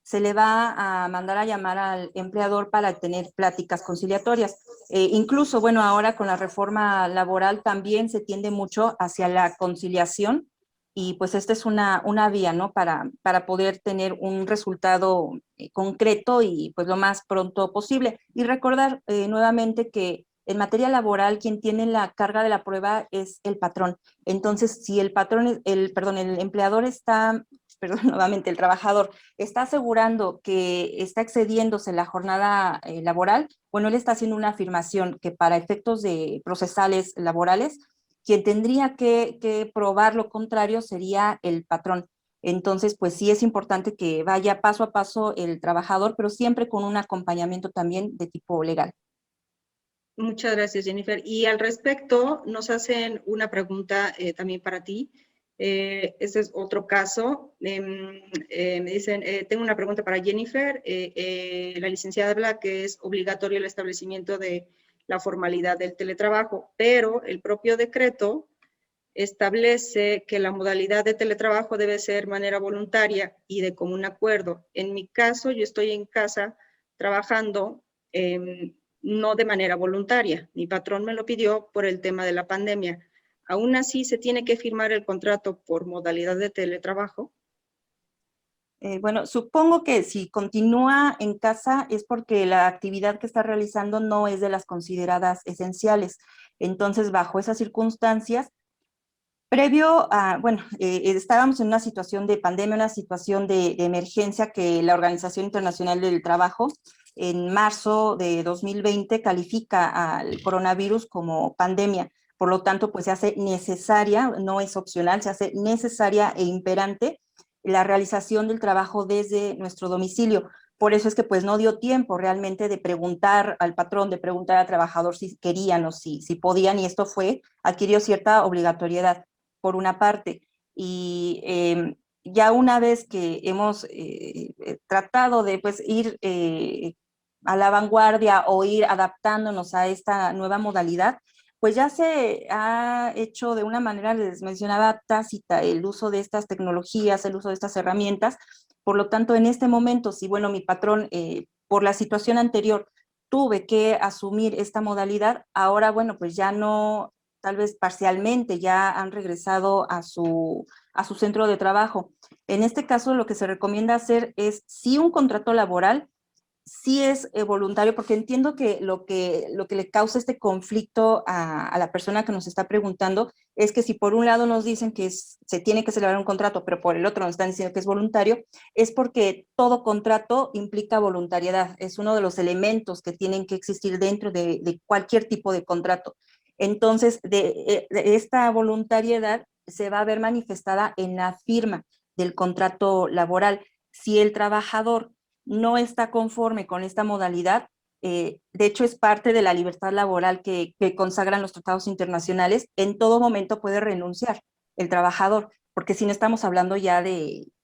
se le va a mandar a llamar al empleador para tener pláticas conciliatorias. Incluso, bueno, ahora con la reforma laboral también se tiende mucho hacia la conciliación, y pues esta es una vía, ¿no? Para poder tener un resultado concreto y pues lo más pronto posible. Y recordar nuevamente que en materia laboral quien tiene la carga de la prueba es el patrón. Entonces, si el patrón, el empleador está, perdón, nuevamente el trabajador está asegurando que está excediéndose la jornada laboral, bueno, él está haciendo una afirmación que para efectos de procesales laborales, quien tendría que probar lo contrario sería el patrón. Entonces, pues sí es importante que vaya paso a paso el trabajador, pero siempre con un acompañamiento también de tipo legal. Muchas gracias, Jennifer. Y al respecto, nos hacen una pregunta también para ti. Este es otro caso. Me dicen, tengo una pregunta para Jennifer. La licenciada habla que es obligatorio el establecimiento de la formalidad del teletrabajo, pero el propio decreto establece que la modalidad de teletrabajo debe ser manera voluntaria y de común acuerdo. En mi caso, yo estoy en casa trabajando, no de manera voluntaria. Mi patrón me lo pidió por el tema de la pandemia. Aún así, se tiene que firmar el contrato por modalidad de teletrabajo. Bueno, supongo que si continúa en casa es porque la actividad que está realizando no es de las consideradas esenciales. Entonces, bajo esas circunstancias, previo a, bueno, estábamos en una situación de pandemia, una situación de emergencia que la Organización Internacional del Trabajo en marzo de 2020 califica al coronavirus como pandemia. Por lo tanto, pues se hace necesaria, no es opcional, se hace necesaria e imperante la realización del trabajo desde nuestro domicilio. Por eso es que pues no dio tiempo realmente de preguntar al patrón, de preguntar al trabajador si querían o si podían, y esto adquirió cierta obligatoriedad por una parte. Y ya una vez que hemos tratado de pues ir a la vanguardia o ir adaptándonos a esta nueva modalidad, pues ya se ha hecho de una manera, les mencionaba, tácita el uso de estas tecnologías, el uso de estas herramientas. Por lo tanto, en este momento, si bueno, mi patrón, por la situación anterior, tuve que asumir esta modalidad, ahora bueno, pues ya no, tal vez parcialmente ya han regresado a su centro de trabajo. En este caso, lo que se recomienda hacer es sí un contrato laboral, sí es voluntario, porque entiendo que lo que le causa este conflicto a la persona que nos está preguntando es que si por un lado nos dicen que se tiene que celebrar un contrato, pero por el otro nos están diciendo que es voluntario, es porque todo contrato implica voluntariedad. Es uno de los elementos que tienen que existir dentro de cualquier tipo de contrato. Entonces, de esta voluntariedad se va a ver manifestada en la firma del contrato laboral. Si el trabajador no está conforme con esta modalidad, de hecho es parte de la libertad laboral que consagran los tratados internacionales, en todo momento puede renunciar el trabajador, porque si no estamos hablando ya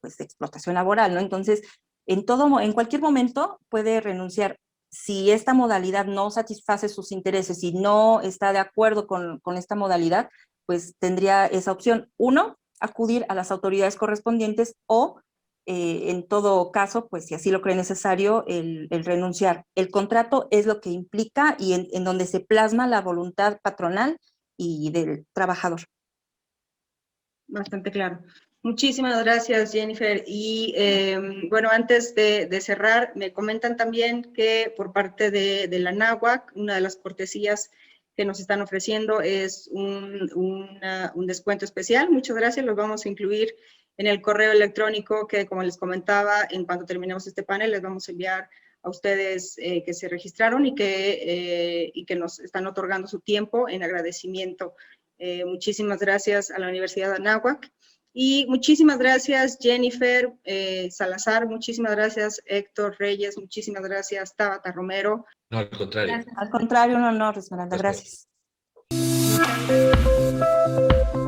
pues, de explotación laboral, ¿no? Entonces, en cualquier momento puede renunciar. Si esta modalidad no satisface sus intereses y no está de acuerdo con esta modalidad, pues tendría esa opción. Uno, acudir a las autoridades correspondientes o en todo caso, pues si así lo cree necesario, el renunciar. El contrato es lo que implica y en donde se plasma la voluntad patronal y del trabajador. Bastante claro. Muchísimas gracias, Jennifer. Y bueno, antes de cerrar, me comentan también que por parte de la NAWAC, una de las cortesías que nos están ofreciendo es un descuento especial. Muchas gracias, los vamos a incluir en el correo electrónico que, como les comentaba, en cuanto terminemos este panel, les vamos a enviar a ustedes que se registraron y que nos están otorgando su tiempo en agradecimiento. Muchísimas gracias a la Universidad de Anáhuac. Y muchísimas gracias, Jennifer Salazar, muchísimas gracias, Héctor Reyes, muchísimas gracias, Tabata Romero. No, al contrario. Gracias. Al contrario, un honor, Esmeralda, gracias. Gracias.